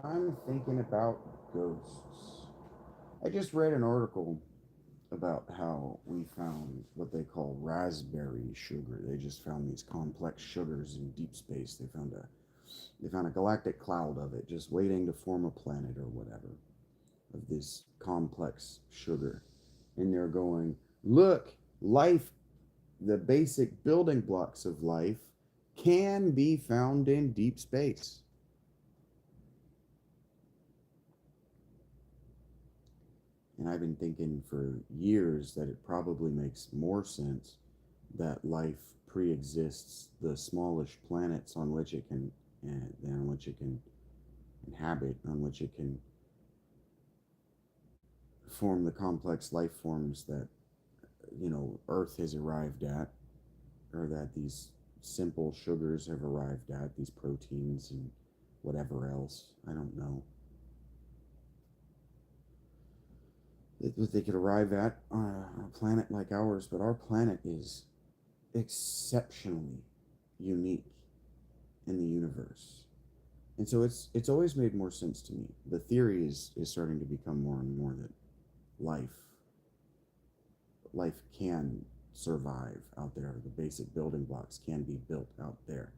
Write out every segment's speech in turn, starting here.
I'm thinking about ghosts. I just read an article about how we found what they call raspberry sugar. They just found these complex sugars in deep space. They found a galactic cloud of it just waiting to form a planet or whatever of this complex sugar. And they're going, "Look, life, the basic building blocks of life can be found in deep space." And I've been thinking for years that it probably makes more sense that life pre-exists the smallish planets on which it can on which it can inhabit, on which it can form the complex life forms that Earth has arrived at, or that these simple sugars have arrived at, these proteins and whatever else. I don't know. That they could arrive at on a planet like ours, but our planet is exceptionally unique in the universe. And so it's always made more sense to me. The theory is starting to become more and more that life life can survive out there. The basic building blocks can be built out there.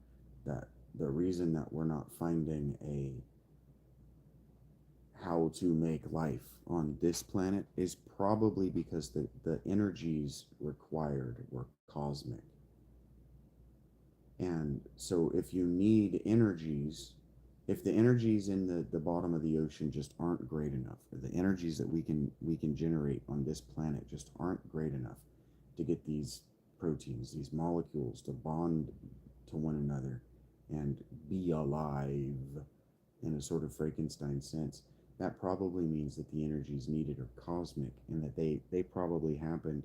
That the reason that we're not finding a how to make life on this planet is probably because the energies required were cosmic. And so if you need energies, if the energies in the bottom of the ocean just aren't great enough, or the energies that we can generate on this planet just aren't great enough to get these proteins, these molecules to bond to one another and be alive in a sort of Frankenstein sense, that probably means that the energies needed are cosmic, and that they probably happened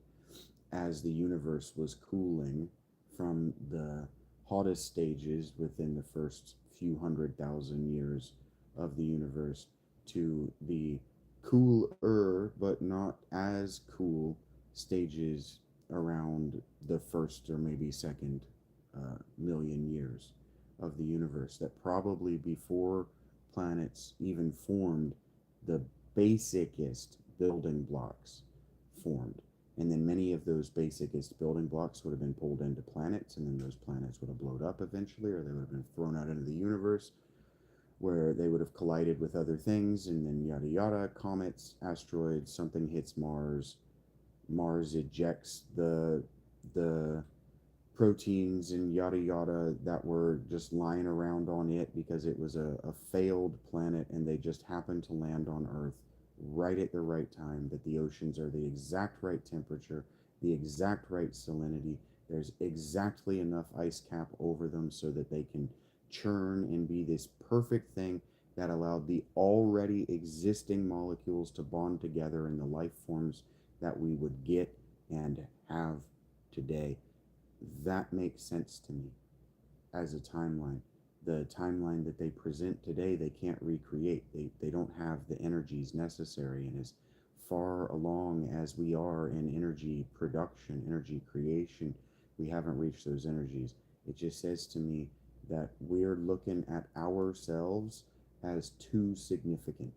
as the universe was cooling from the hottest stages within the first few 100,000 years of the universe to the cooler but not as cool stages around the first or maybe second million years of the universe. That probably before planets even formed, the basicest building blocks formed. And then many of those basicest building blocks would have been pulled into planets, and then those planets would have blown up eventually, or they would have been thrown out into the universe, where they would have collided with other things, and then yada yada, comets, asteroids, something hits Mars. Mars ejects the proteins and yada yada that were just lying around on it because it was a failed planet, and they just happened to land on Earth right at the right time, that the oceans are the exact right temperature, the exact right salinity. There's exactly enough ice cap over them so that they can churn and be this perfect thing that allowed the already existing molecules to bond together in the life forms that we would get and have today. That makes sense to me as a timeline. The timeline that they present today, they can't recreate. They don't have the energies necessary. And as far along as we are in energy production, energy creation, we haven't reached those energies. It just says to me that we're looking at ourselves as too significant.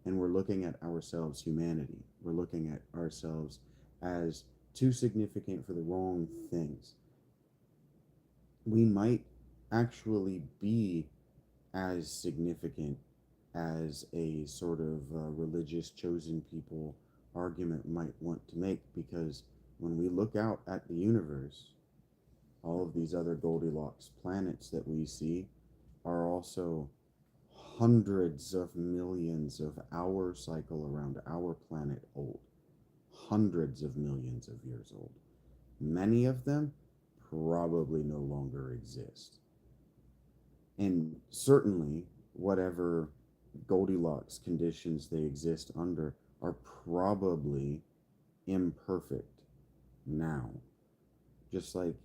And we're looking at ourselves, humanity, we're looking at ourselves as too significant for the wrong things. We might actually be as significant as a sort of religious chosen people argument might want to make, because when we look out at the universe, all of these other Goldilocks planets that we see are also hundreds of millions of our cycle around our planet old. Hundreds of millions of years old. Many of them probably no longer exist. And certainly, whatever Goldilocks conditions they exist under are probably imperfect now. Just like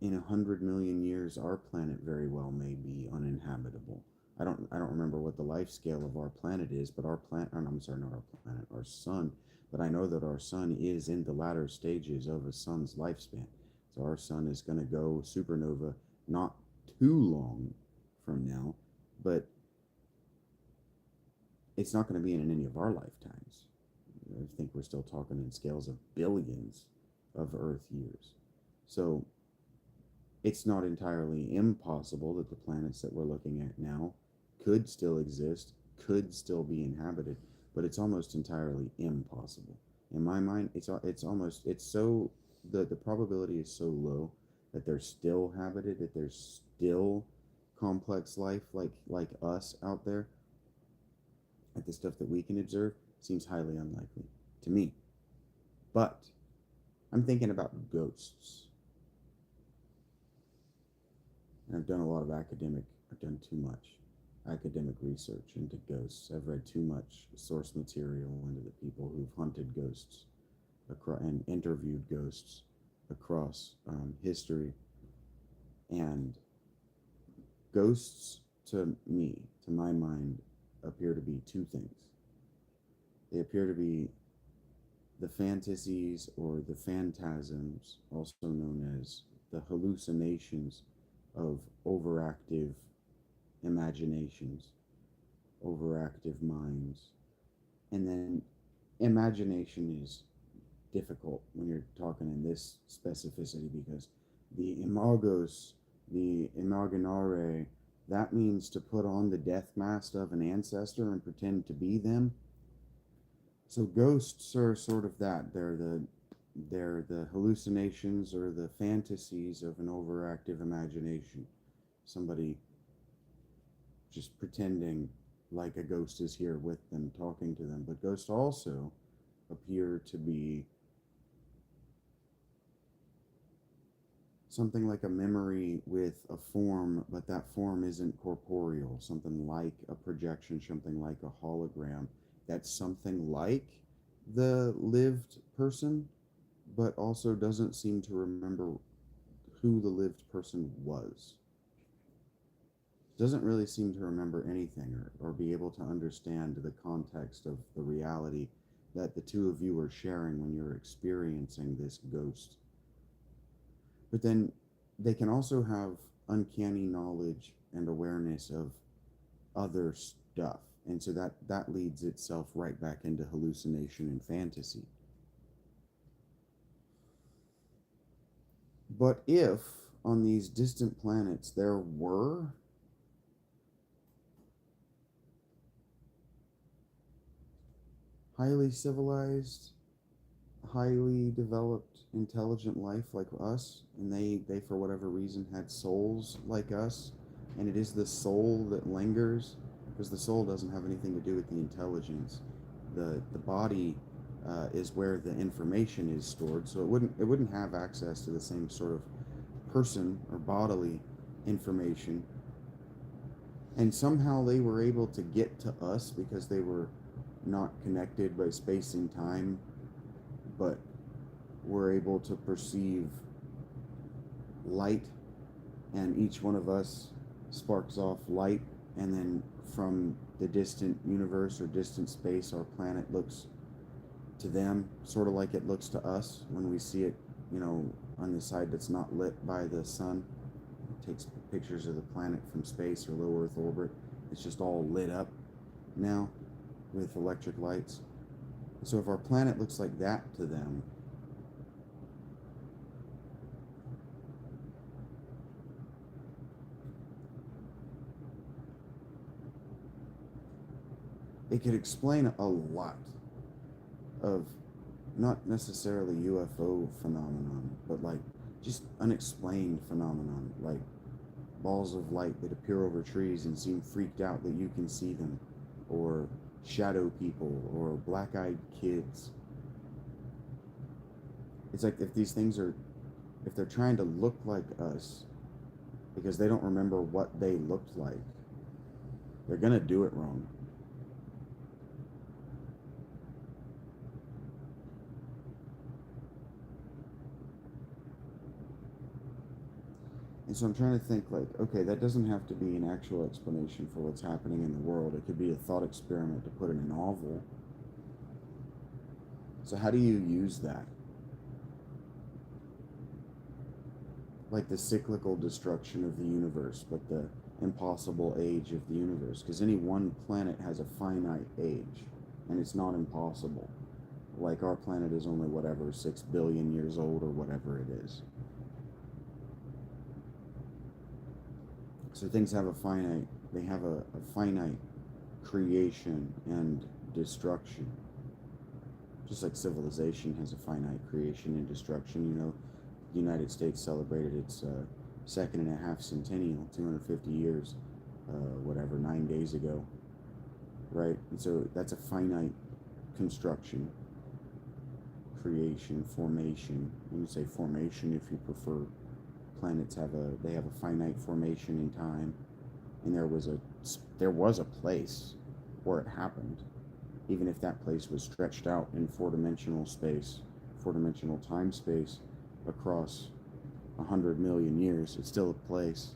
in 100 million years, our planet very well may be uninhabitable. I don't remember what the life scale of our planet is, but our planet, oh, no, I'm sorry, not our planet, our sun. But I know that our sun is in the latter stages of a sun's lifespan. So our sun is going to go supernova not too long from now, but it's not going to be in any of our lifetimes. I think we're still talking in scales of billions of Earth years. So it's not entirely impossible that the planets that we're looking at now could still exist, could still be inhabited, but it's almost entirely impossible. In my mind, it's so the probability is so low that they're still habited, that there's still complex life like us out there, like the stuff that we can observe, seems highly unlikely to me. But I'm thinking about ghosts. And I've done too much academic research into ghosts. I've read too much source material into the people who've hunted ghosts and interviewed ghosts across history. And ghosts, to me, to my mind, appear to be two things. They appear to be the fantasies or the phantasms, also known as the hallucinations of overactive imaginations, overactive minds. And then imagination is difficult when you're talking in this specificity because the imagos, the imaginare, that means to put on the death mask of an ancestor and pretend to be them. So ghosts are sort of that. They're the hallucinations or the fantasies of an overactive imagination. Somebody just pretending like a ghost is here with them, talking to them. But ghosts also appear to be something like a memory with a form, but that form isn't corporeal. Something like a projection, something like a hologram. That's something like the lived person, but also doesn't seem to remember who the lived person was. Doesn't really seem to remember anything or be able to understand the context of the reality that the two of you are sharing when you're experiencing this ghost. But then they can also have uncanny knowledge and awareness of other stuff. And so that leads itself right back into hallucination and fantasy. But if on these distant planets there were highly civilized, highly developed, intelligent life like us, and they for whatever reason had souls like us, and it is the soul that lingers, because the soul doesn't have anything to do with the intelligence. The body is where the information is stored, so it wouldn't have access to the same sort of person or bodily information. And somehow they were able to get to us because they were not connected by space and time, but were able to perceive light, and each one of us sparks off light, and then from the distant universe or distant space, our planet looks to them sort of like it looks to us when we see it, on the side that's not lit by the sun. It takes pictures of the planet from space or low Earth orbit. It's just all lit up now with electric lights. So if our planet looks like that to them, it could explain a lot of not necessarily UFO phenomenon, but like just unexplained phenomenon, like balls of light that appear over trees and seem freaked out that you can see them, or shadow people, or black-eyed kids. It's like if they're trying to look like us because they don't remember what they looked like, they're gonna do it wrong. And so I'm trying to think like, okay, that doesn't have to be an actual explanation for what's happening in the world. It could be a thought experiment to put in a novel. So how do you use that? Like the cyclical destruction of the universe, but impossible age of the universe, because any one planet has a finite age, and it's not impossible. Like our planet is only whatever 6 billion years old or whatever it is. So things have a finite, they have a finite creation and destruction. Just like civilization has a finite creation and destruction. You know, the United States celebrated its second and a half centennial, 250 years, 9 days ago, right? And so that's a finite construction, creation, formation. You can say formation if you prefer. Planets have a finite formation in time, and there was a place where it happened, even if that place was stretched out in four-dimensional time space across 100 million years. It's still a place.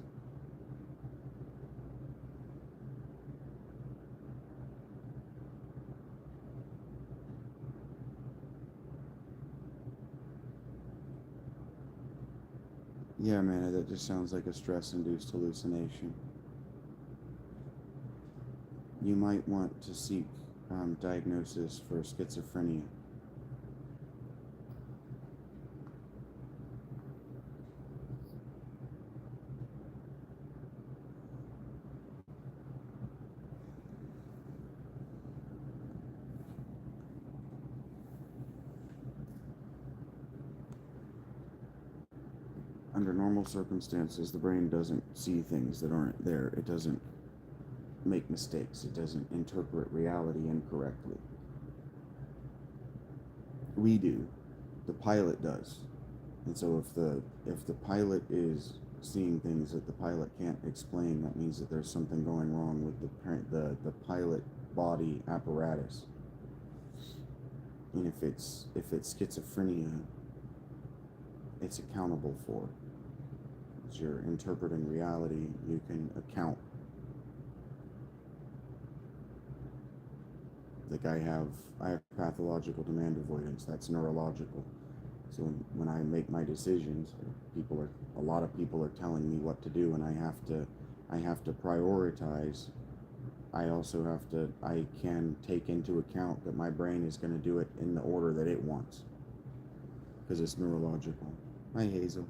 Yeah, man, that just sounds like a stress-induced hallucination. You might want to seek diagnosis for schizophrenia. Under normal circumstances, the brain doesn't see things that aren't there. It doesn't make mistakes. It doesn't interpret reality incorrectly. We do. The pilot does. And so if the pilot is seeing things that the pilot can't explain, that means that there's something going wrong with the pilot body apparatus. And if it's schizophrenia, it's accountable for. As you're interpreting reality, you can account. Like I have pathological demand avoidance. That's neurological. So when I make my decisions, a lot of people are telling me what to do, and I have to prioritize. I can take into account that my brain is going to do it in the order that it wants, because it's neurological. Hi, Hazel.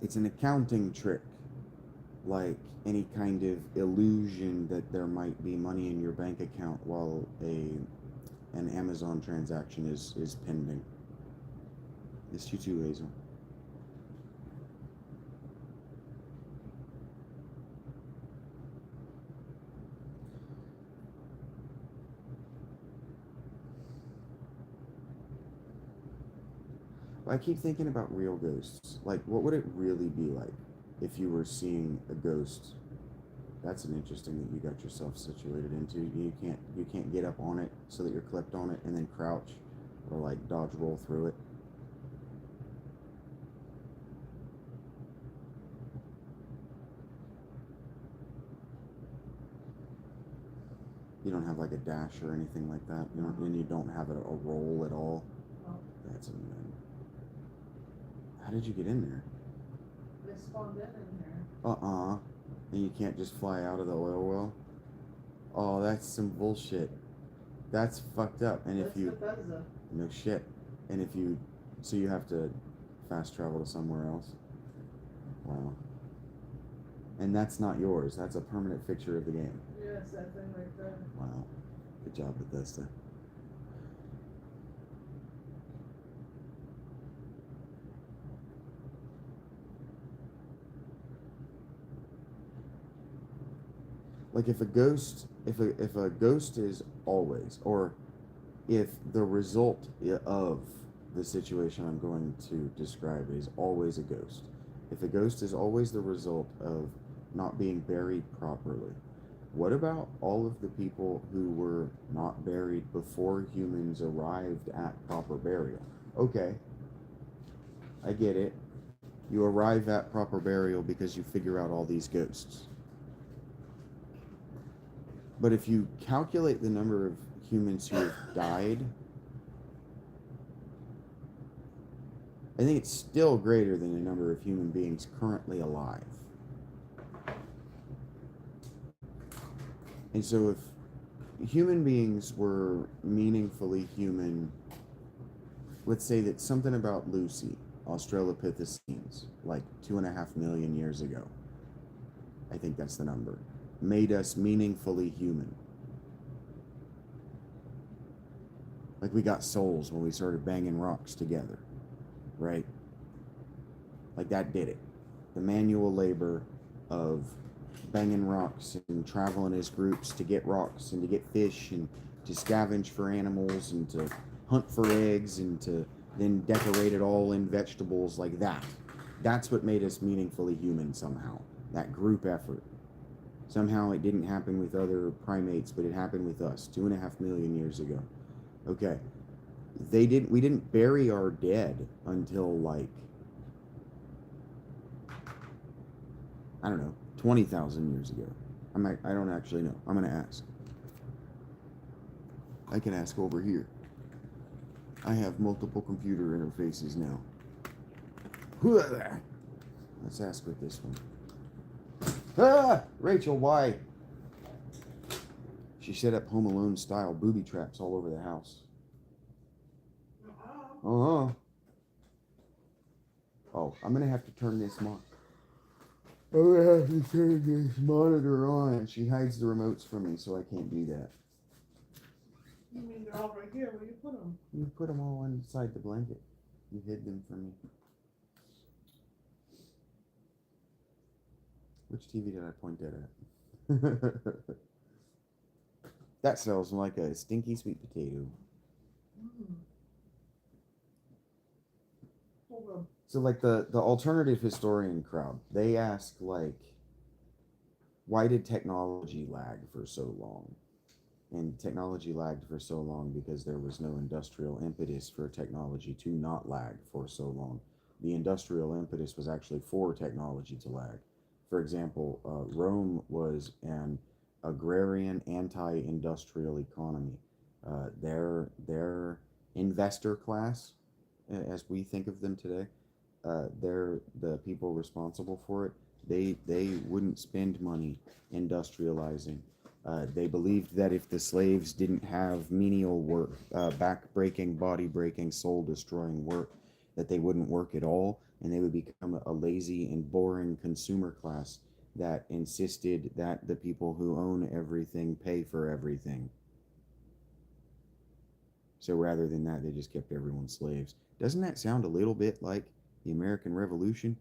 It's an accounting trick, like any kind of illusion that there might be money in your bank account while an Amazon transaction is pending. It's you too, Hazel. I keep thinking about real ghosts. Like, what would it really be like if you were seeing a ghost? That's an interesting that you got yourself situated into. You can't get up on it so that you're clipped on it and then crouch or like dodge roll through it. You don't have like a dash or anything like that. And you don't have a roll at all. That's amazing. How did you get in there? They spawned in here. And you can't just fly out of the oil well? Oh, that's some bullshit. That's fucked up. And That's if you... Bethesda. No shit. And if you... So you have to fast travel to somewhere else? Wow. And that's not yours. That's a permanent fixture of the game. Yes, that thing right there. Wow. Good job, Bethesda. Like if a ghost is always, or if the result of the situation I'm going to describe is always a ghost, if a ghost is always the result of not being buried properly, what about all of the people who were not buried before humans arrived at proper burial? Okay, I get it. You arrive at proper burial because you figure out all these ghosts. But if you calculate the number of humans who have died, I think it's still greater than the number of human beings currently alive. And so if human beings were meaningfully human, let's say that something about Lucy, Australopithecines, like 2.5 million years ago, I think that's the number, made us meaningfully human. Like we got souls when we started banging rocks together, right? Like that did it. The manual labor of banging rocks and traveling as groups to get rocks and to get fish and to scavenge for animals and to hunt for eggs and to then decorate it all in vegetables, like that. That's what made us meaningfully human somehow. That group effort. Somehow it didn't happen with other primates, but it happened with us 2.5 million years ago. Okay. We didn't bury our dead until like, I don't know, 20,000 years ago. I don't actually know. I'm going to ask. I can ask over here. I have multiple computer interfaces now. Let's ask with this one. Ah! Rachel, why? She set up Home Alone style booby traps all over the house. Uh-huh. Oh, I'm going to have to turn this I'm going to have to turn this monitor on. She hides the remotes from me, so I can't do that. You mean they're all right here? Where you put them? You put them all inside the blanket. You hid them from me. Which TV did I point that at? That smells like a stinky sweet potato. So like the alternative historian crowd, they ask like, why did technology lag for so long? And technology lagged for so long because there was no industrial impetus for technology to not lag for so long. The industrial impetus was actually for technology to lag. For example, Rome was an agrarian, anti-industrial economy. Their investor class, as we think of them today, they're the people responsible for it. They wouldn't spend money industrializing. They believed that if the slaves didn't have menial work, back-breaking, body-breaking, soul-destroying work, that they wouldn't work at all, and they would become a lazy and boring consumer class that insisted that the people who own everything pay for everything. So rather than that, they just kept everyone slaves. Doesn't that sound a little bit like the American Revolution?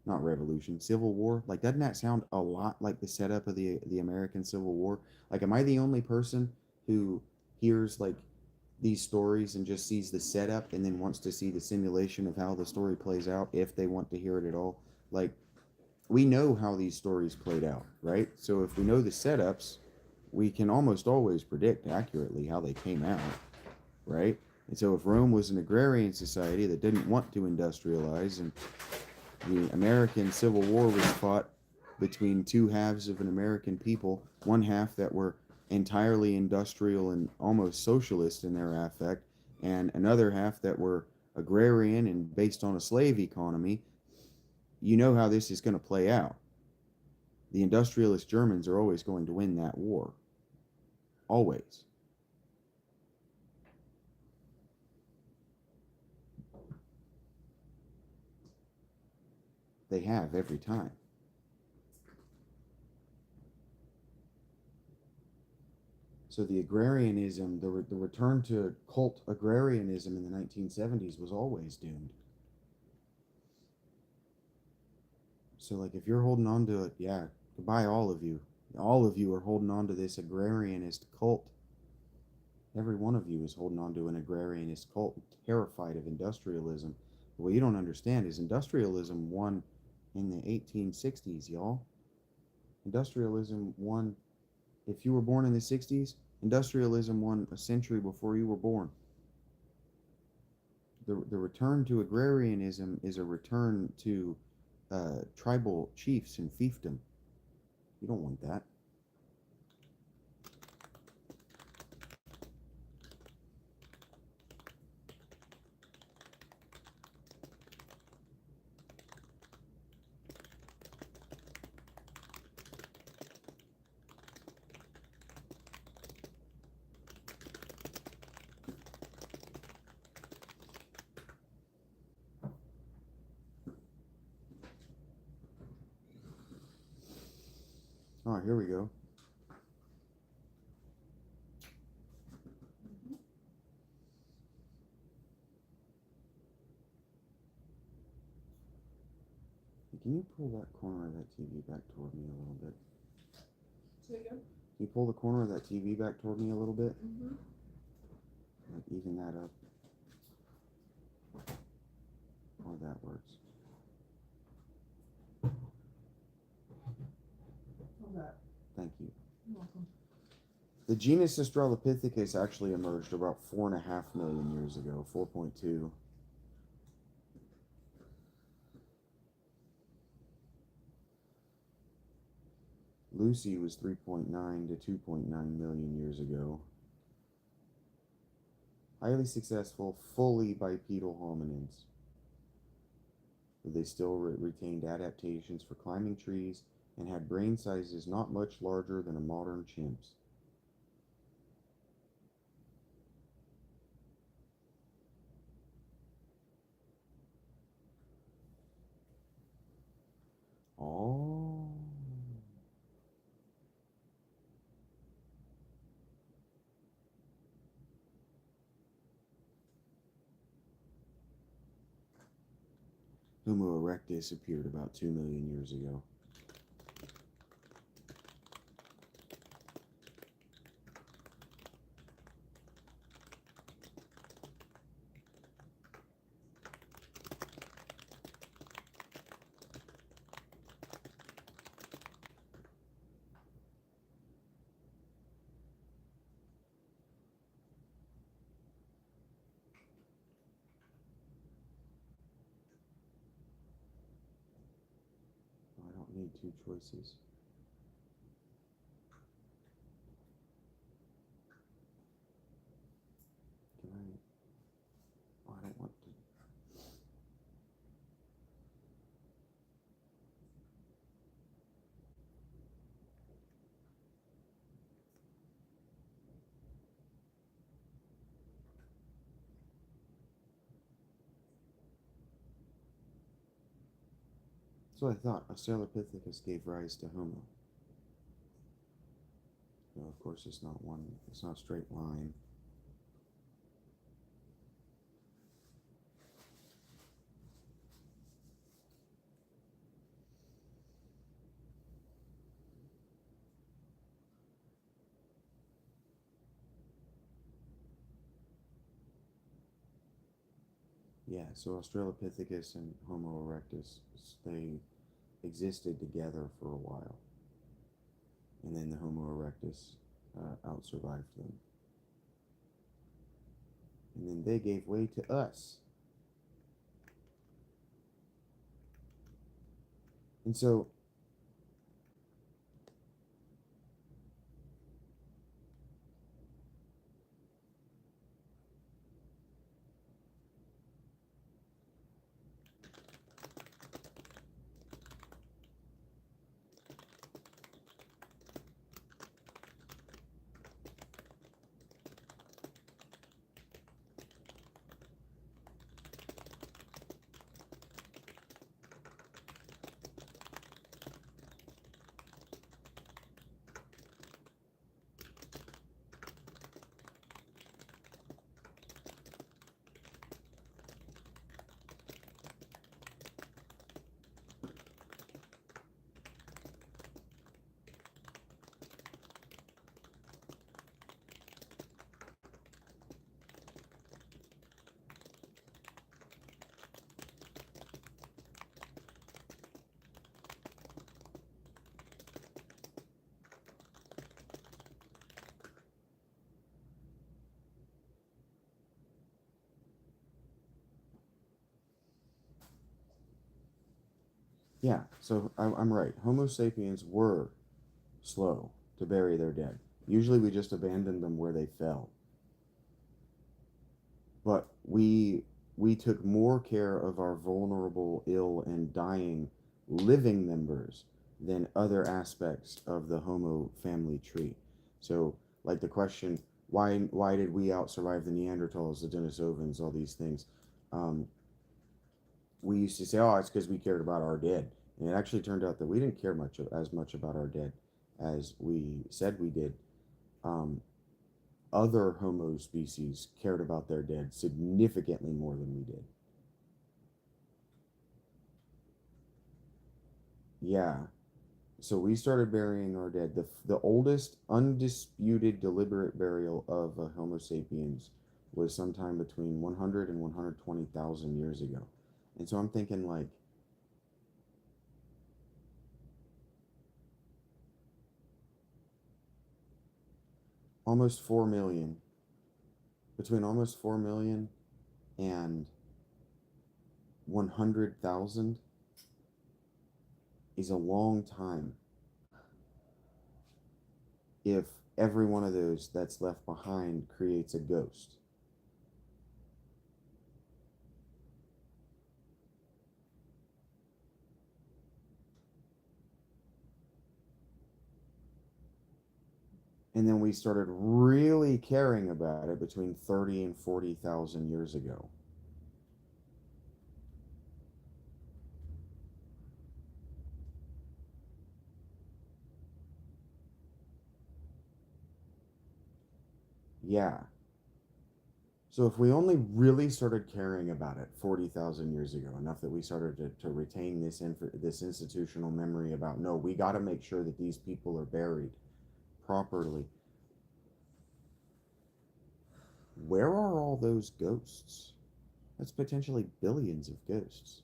Not revolution, Civil War. Like, doesn't that sound a lot like the setup of the American Civil War? Like, am I the only person who hears like these stories and just sees the setup and then wants to see the simulation of how the story plays out if they want to hear it at all? Like, we know how these stories played out, right? So if we know the setups, we can almost always predict accurately how they came out, right? And so if Rome was an agrarian society that didn't want to industrialize, and the American Civil War was fought between two halves of an American people, one half that were entirely industrial and almost socialist in their affect, and another half that were agrarian and based on a slave economy. You know how this is going to play out. The industrialist Germans are always going to win that war. Always. They have every time. So the agrarianism, the return to cult agrarianism in the 1970s was always doomed. So like if you're holding on to it, yeah, goodbye all of you. All of you are holding on to this agrarianist cult. Every one of you is holding on to an agrarianist cult, terrified of industrialism. But what you don't understand is industrialism won in the 1860s, y'all. Industrialism won. If you were born in the 60s, industrialism won a century before you were born. The return to agrarianism is a return to tribal chiefs and fiefdom. You don't want that. Oh, here we go. Mhm. Can you pull that corner of that TV back toward me a little bit? Say again? Can you pull the corner of that TV back toward me a little bit? Mm-hmm. Like even that up. Oh, that works. How's that? Thank you. You're welcome. The genus Australopithecus actually emerged about 4.5 million years ago, 4.2. Lucy was 3.9 to 2.9 million years ago. Highly successful, fully bipedal hominins. But they still retained adaptations for climbing trees and had brain sizes not much larger than a modern chimp's. Oh. Homo erectus appeared about 2 million years ago. I don't need two choices. Can I? Oh, I don't want to. So I thought Australopithecus gave rise to Homo. No, of course it's not one. It's not a straight line. Yeah, so Australopithecus and Homo erectus, they existed together for a while. And then the Homo erectus out-survived them. And then they gave way to us. And so, yeah, so I'm right. Homo sapiens were slow to bury their dead. Usually we just abandoned them where they fell. But we took more care of our vulnerable, ill, and dying living members than other aspects of the Homo family tree. So, like the question, why did we outsurvive the Neanderthals, the Denisovans, all these things? Um, we used to say, oh, it's because we cared about our dead, and it actually turned out that we didn't care as much about our dead. as we said we did, um, other Homo species cared about their dead significantly more than we did. Yeah. So we started burying our dead. The oldest undisputed deliberate burial of a Homo sapiens was sometime between 100 and 120,000 years ago. And so I'm thinking like almost 4 million, between almost 4 million and 100,000 is a long time if every one of those that's left behind creates a ghost. And then we started really caring about it between 30 and 40,000 years ago. Yeah. So if we only really started caring about it 40,000 years ago, enough that we started to retain this institutional memory about, no, we got to make sure that these people are buried properly. Where are all those ghosts? That's potentially billions of ghosts.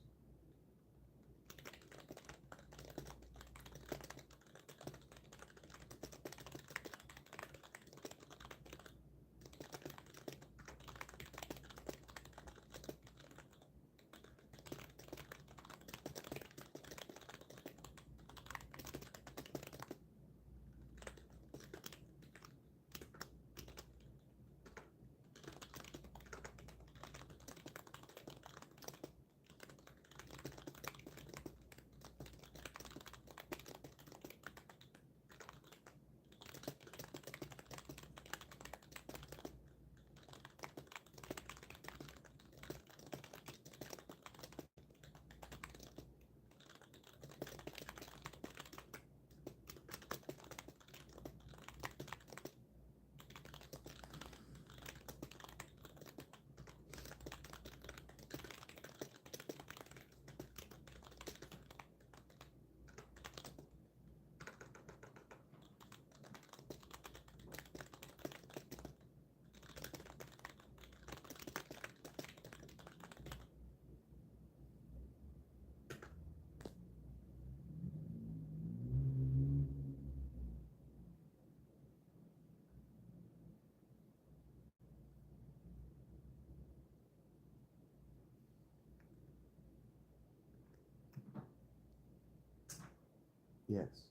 Yes.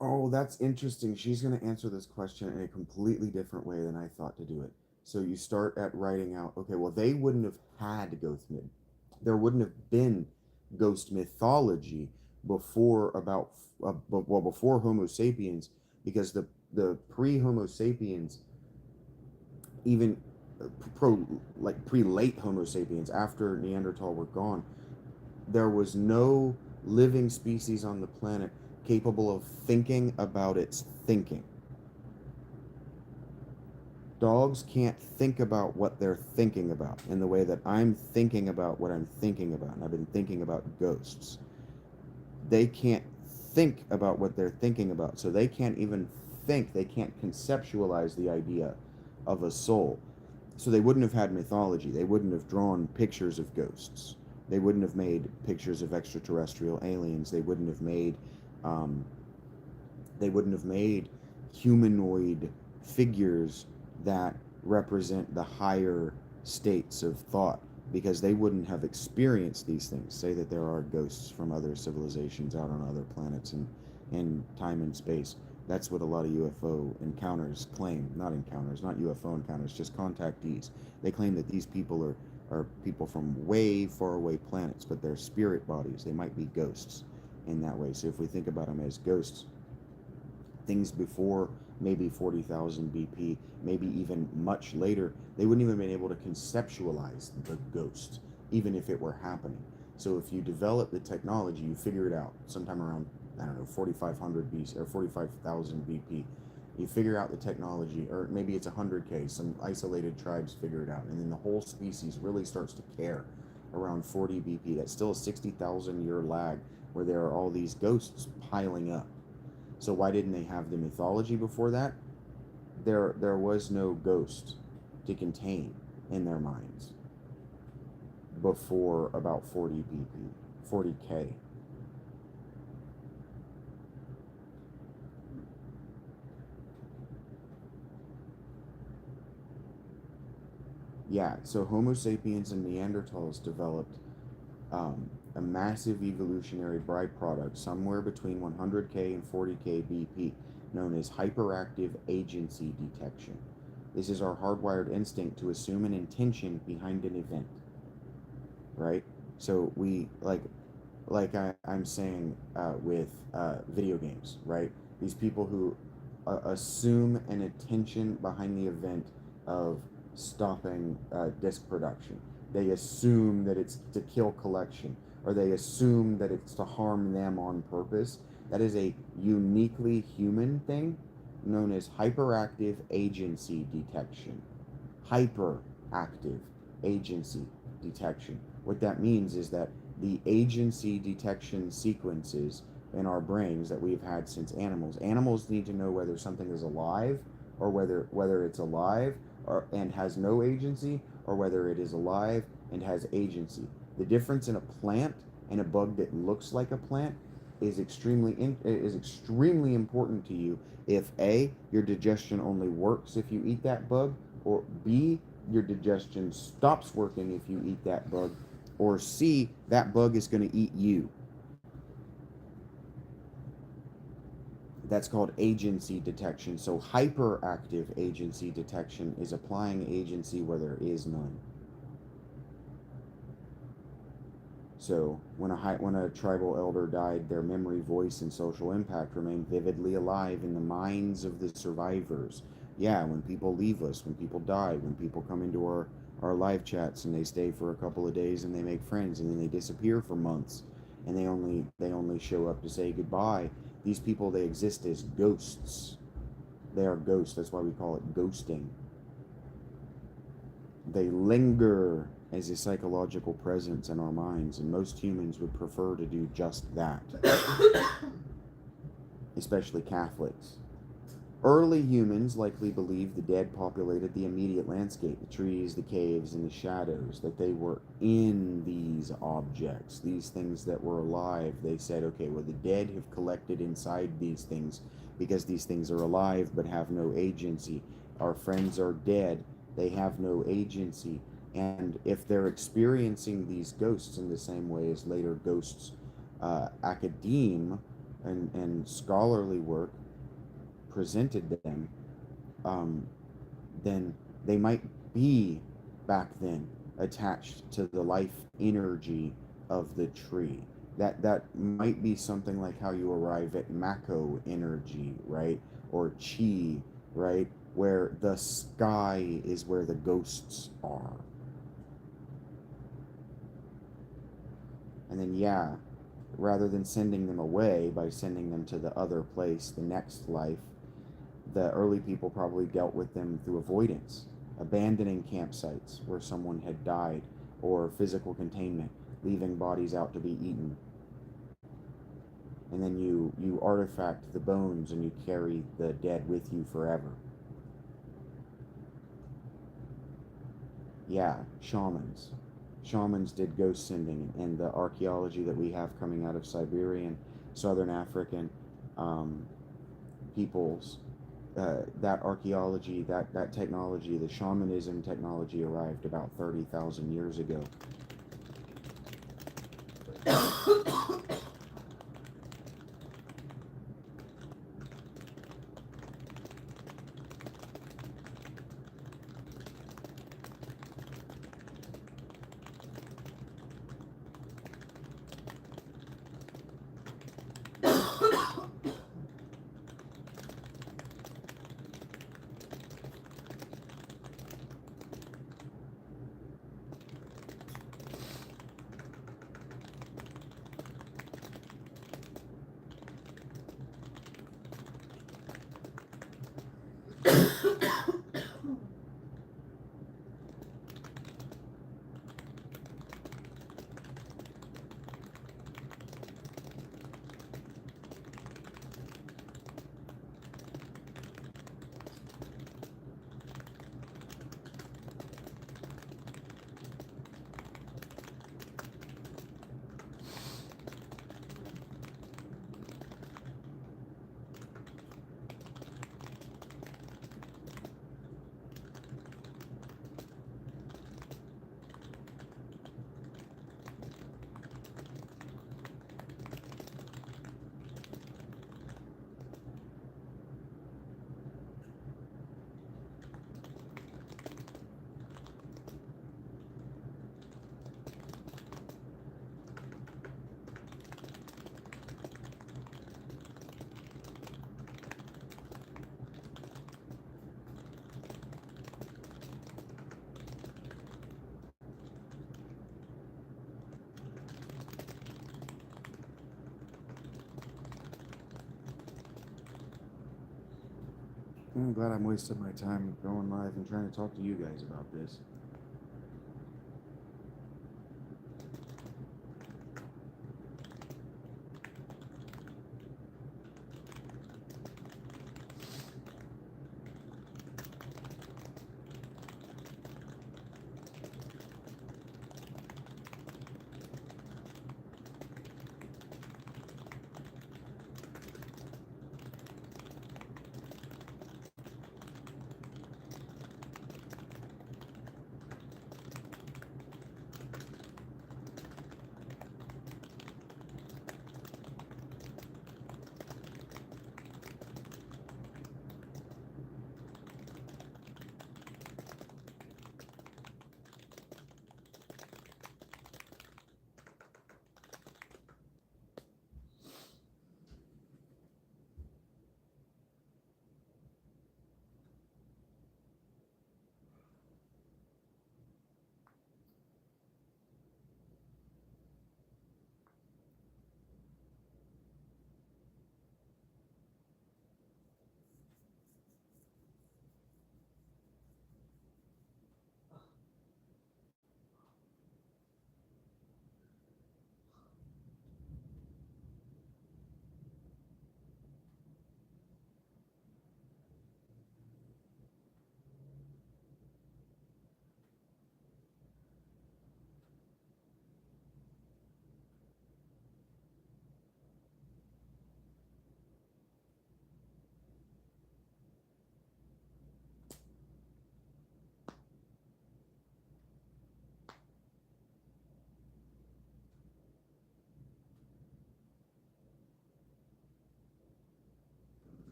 Oh, that's interesting. She's going to answer this question in a completely different way than I thought to do it. So you start at writing out, okay, well, they wouldn't have had ghost myth. There wouldn't have been ghost mythology before before Homo sapiens, because the pre Homo sapiens, even pre late Homo sapiens, after Neanderthal were gone, there was no living species on the planet capable of thinking about its thinking. Dogs can't think about what they're thinking about in the way that I'm thinking about what I'm thinking about. And I've been thinking about ghosts. They can't think about what they're thinking about. So they can't even think, they can't conceptualize the idea of a soul. So they wouldn't have had mythology. They wouldn't have drawn pictures of ghosts. They wouldn't have made pictures of extraterrestrial aliens. Um, they wouldn't have made humanoid figures that represent the higher states of thought, because they wouldn't have experienced these things. Say that there are ghosts from other civilizations out on other planets and in time and space. That's what a lot of UFO encounters claim. Not encounters, not UFO encounters, just contactees. They claim that these people are people from way far away planets, but they're spirit bodies. They might be ghosts in that way. So if we think about them as ghosts, things before maybe 40,000 BP, maybe even much later, they wouldn't even been able to conceptualize the ghost, even if it were happening. So if you develop the technology, you figure it out sometime around, I don't know, 4,500 BC or 45,000 BP. You figure out the technology, or maybe it's 100K, some isolated tribes figure it out, and then the whole species really starts to care around 40 BP. That's still a 60,000 year lag where there are all these ghosts piling up. So why didn't they have the mythology before that? There was no ghost to contain in their minds before about 40 BP, 40K. Yeah, so Homo sapiens and Neanderthals developed a massive evolutionary byproduct somewhere between 100K and 40K BP, known as hyperactive agency detection. This is our hardwired instinct to assume an intention behind an event, right? So we I'm saying with video games, right? These people who assume an intention behind the event of stopping disc production. They assume that it's to kill collection, or they assume that it's to harm them on purpose. That is a uniquely human thing known as hyperactive agency detection. Hyperactive agency detection. What that means is that the agency detection sequences in our brains that we've had since animals need to know whether something is alive, or whether it's alive and has no agency, or whether it is alive and has agency. The difference in a plant and a bug that looks like a plant is extremely important to you. If A, your digestion only works if you eat that bug, or B, your digestion stops working if you eat that bug, or C, that bug is going to eat you. That's called agency detection. So hyperactive agency detection is applying agency where there is none. So when a tribal elder died, their memory, voice, and social impact remain vividly alive in the minds of the survivors. Yeah, when people leave us, when people die, when people come into our live chats and they stay for a couple of days and they make friends and then they disappear for months and they only show up to say goodbye. These people, they exist as ghosts. They are ghosts. That's why we call it ghosting. They linger as a psychological presence in our minds, and most humans would prefer to do just that, especially Catholics. Early humans likely believed the dead populated the immediate landscape, the trees, the caves, and the shadows, that they were in these objects, these things that were alive. They said, okay, well, the dead have collected inside these things because these things are alive but have no agency. Our friends are dead, they have no agency. And if they're experiencing these ghosts in the same way as later ghosts, academe and scholarly work presented them, then they might be back then attached to the life energy of the tree. That might be something like how you arrive at Mako energy, right? Or chi, right? Where the sky is where the ghosts are. And then, yeah, rather than sending them away by sending them to the other place, the next life, the early people probably dealt with them through avoidance, abandoning campsites where someone had died, or physical containment, leaving bodies out to be eaten. And then you artifact the bones and you carry the dead with you forever. Yeah, shamans. Shamans did ghost sending, and the archaeology that we have coming out of Siberian, Southern African peoples that archaeology, that technology, the shamanism technology arrived about 30,000 years ago. I'm glad I'm wasting my time going live and trying to talk to you guys about this.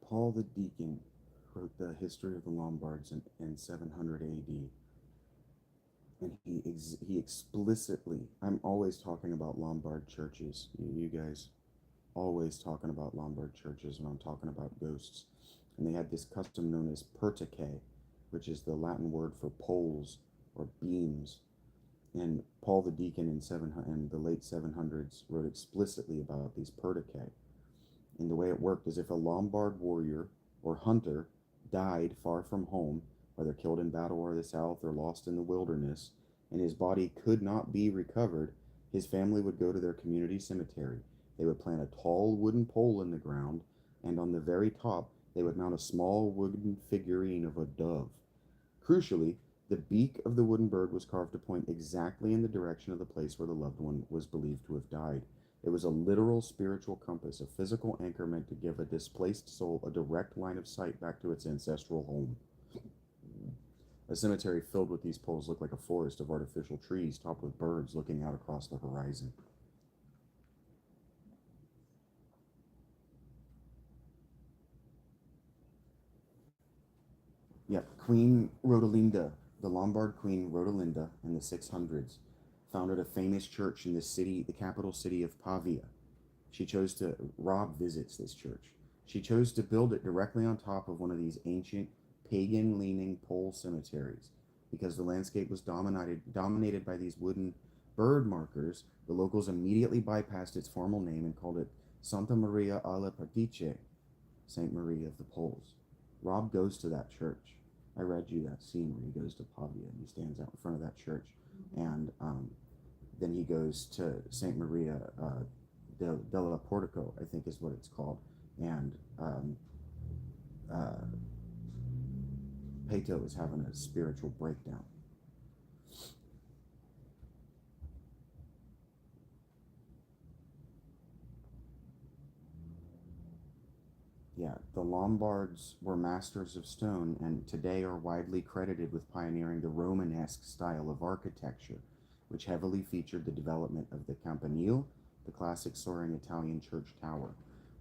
Paul the Deacon wrote the history of the Lombards in 700 AD. And he explicitly, I'm always talking about Lombard churches. You guys always talking about Lombard churches when I'm talking about ghosts. And they had this custom known as perticae, which is the Latin word for poles or beams. And Paul the Deacon in the late 700s wrote explicitly about these perticae. And the way it worked is if a Lombard warrior or hunter died far from home, whether killed in battle or the south or lost in the wilderness, and his body could not be recovered, his family would go to their community cemetery. They would plant a tall wooden pole in the ground, and on the very top, they would mount a small wooden figurine of a dove. Crucially, the beak of the wooden bird was carved to point exactly in the direction of the place where the loved one was believed to have died. It was a literal spiritual compass, a physical anchor meant to give a displaced soul a direct line of sight back to its ancestral home. A cemetery filled with these poles looked like a forest of artificial trees topped with birds looking out across the horizon. Yep, Queen Rodelinda, the Lombard Queen Rodelinda in the 600s, founded a famous church in the city, the capital city of Pavia. Rob visits this church. She chose to build it directly on top of one of these ancient pagan-leaning pole cemeteries. Because the landscape was dominated by these wooden bird markers, the locals immediately bypassed its formal name and called it Santa Maria alla Pertice, Saint Maria of the Poles. Rob goes to that church. I read you that scene where he goes to Pavia and he stands out in front of that church. And then he goes to Saint Maria della Portico, I think is what it's called. And Peto is having a spiritual breakdown. Yeah, the Lombards were masters of stone and today are widely credited with pioneering the Romanesque style of architecture, which heavily featured the development of the campanile, the classic soaring Italian church tower.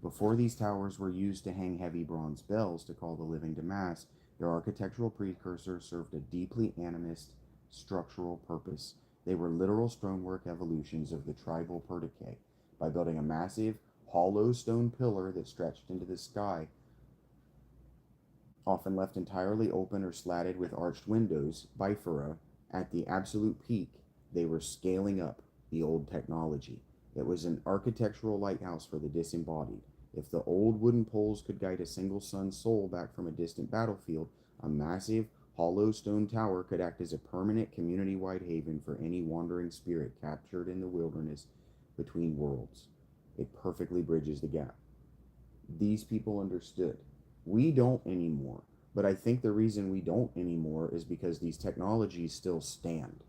Before these towers were used to hang heavy bronze bells to call the living to Mass, their architectural precursors served a deeply animist structural purpose. They were literal stonework evolutions of the tribal perticae. By building a massive, hollow stone pillar that stretched into the sky, often left entirely open or slatted with arched windows, bifera, at the absolute peak, they were scaling up the old technology. It was an architectural lighthouse for the disembodied. If the old wooden poles could guide a single sun's soul back from a distant battlefield, a massive, hollow stone tower could act as a permanent community-wide haven for any wandering spirit captured in the wilderness between worlds. It perfectly bridges the gap. These people understood. We don't anymore. But I think the reason we don't anymore is because these technologies still stand.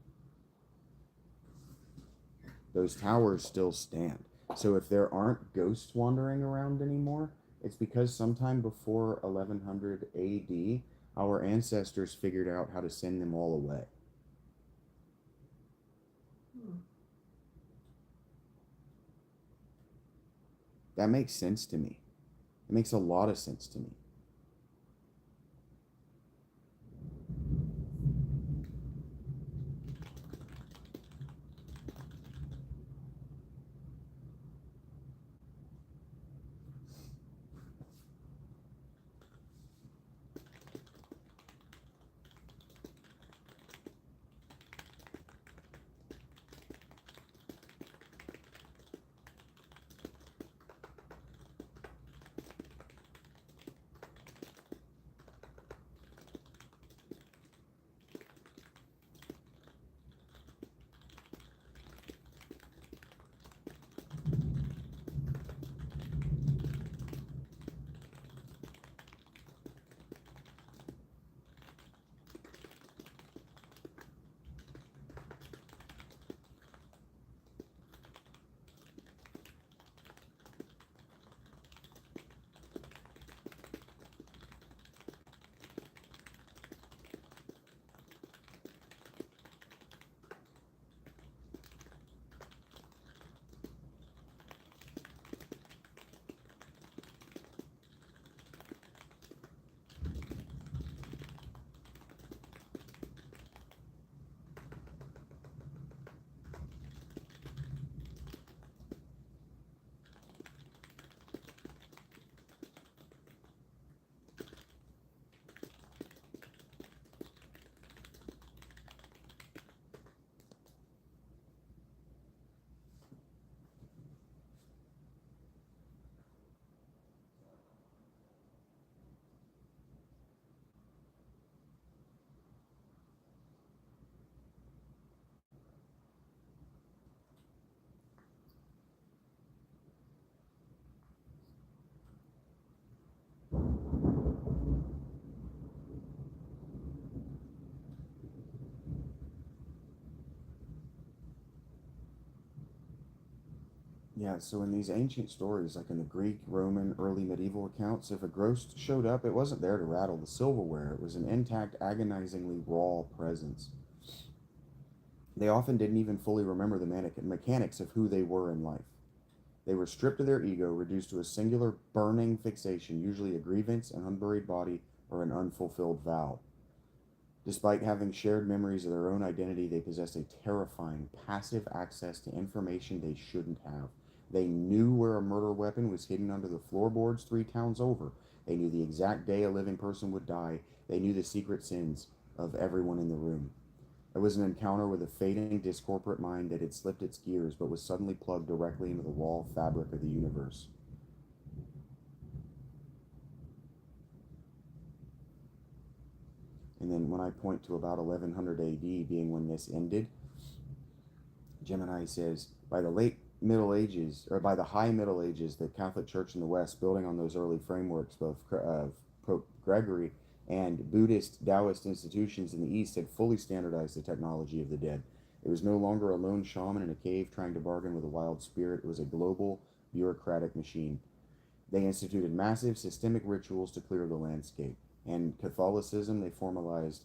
Those towers still stand. So if there aren't ghosts wandering around anymore, it's because sometime before 1100 AD, our ancestors figured out how to send them all away. That makes sense to me. It makes a lot of sense to me. Yeah, so in these ancient stories, like in the Greek, Roman, early medieval accounts, if a ghost showed up, it wasn't there to rattle the silverware. It was an intact, agonizingly raw presence. They often didn't even fully remember the mechanics of who they were in life. They were stripped of their ego, reduced to a singular burning fixation, usually a grievance, an unburied body, or an unfulfilled vow. Despite having shared memories of their own identity, they possessed a terrifying, passive access to information they shouldn't have. They knew where a murder weapon was hidden under the floorboards 3 towns over. They knew the exact day a living person would die. They knew the secret sins of everyone in the room. It was an encounter with a fading, discorporate mind that had slipped its gears but was suddenly plugged directly into the raw fabric of the universe. And then when I point to about 1100 AD being when this ended, Gemini says, by the late Middle Ages, or by the high Middle Ages, the Catholic Church in the West, building on those early frameworks of Pope Gregory and Buddhist Taoist institutions in the East, had fully standardized the technology of the dead. It was no longer a lone shaman in a cave trying to bargain with a wild spirit. It was a global bureaucratic machine. They instituted massive systemic rituals to clear the landscape. And Catholicism, they formalized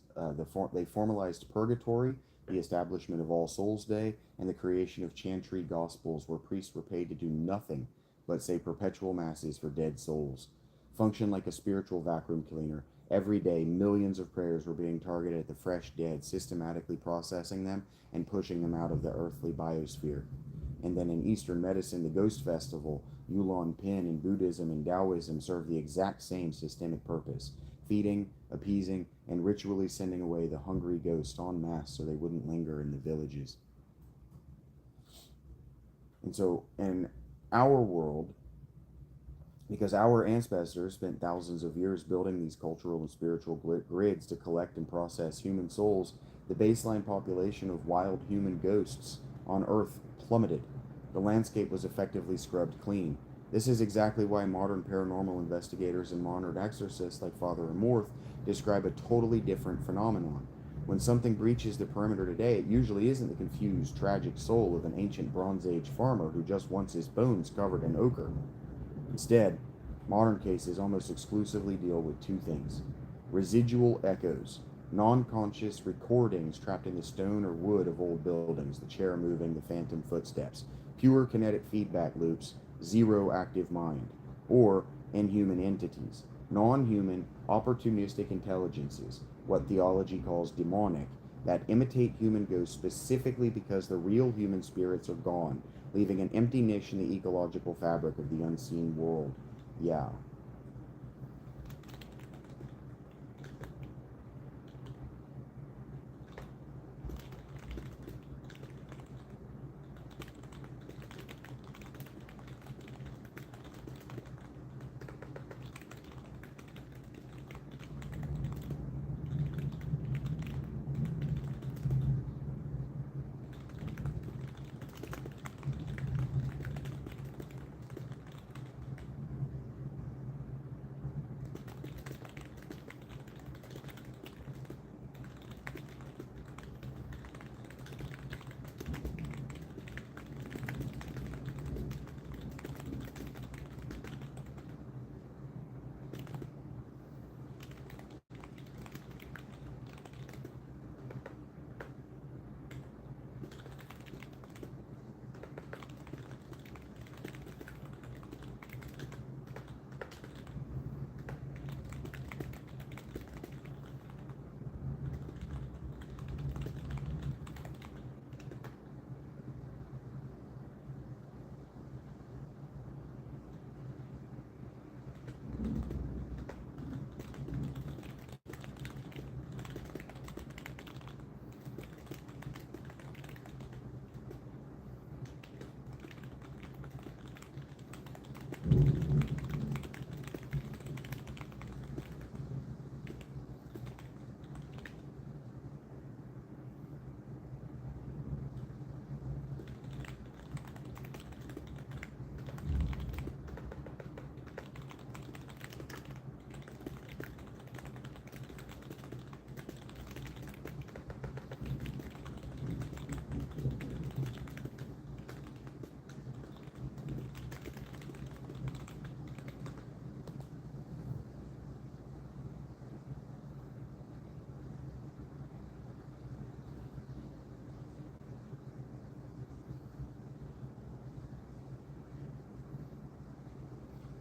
purgatory, the establishment of All Souls Day, and the creation of chantry gospels where priests were paid to do nothing but say perpetual masses for dead souls. Function like a spiritual vacuum cleaner. Every day, millions of prayers were being targeted at the fresh dead, systematically processing them and pushing them out of the earthly biosphere. And then in Eastern medicine, the Ghost Festival, Yulon Pin in Buddhism and Taoism serve the exact same systemic purpose: feeding, appeasing, and ritually sending away the hungry ghosts en masse so they wouldn't linger in the villages. And so in our world, because our ancestors spent thousands of years building these cultural and spiritual grids to collect and process human souls, the baseline population of wild human ghosts on Earth plummeted. The landscape was effectively scrubbed clean. This is exactly why modern paranormal investigators and modern exorcists like Father Amorth describe a totally different phenomenon. When something breaches the perimeter today, it usually isn't the confused, tragic soul of an ancient Bronze Age farmer who just wants his bones covered in ochre. Instead, modern cases almost exclusively deal with two things: residual echoes, non-conscious recordings trapped in the stone or wood of old buildings, the chair moving, the phantom footsteps, pure kinetic feedback loops, zero active mind, or inhuman entities, non-human, opportunistic intelligences, what theology calls demonic, that imitate human ghosts specifically because the real human spirits are gone, leaving an empty niche in the ecological fabric of the unseen world. Yeah.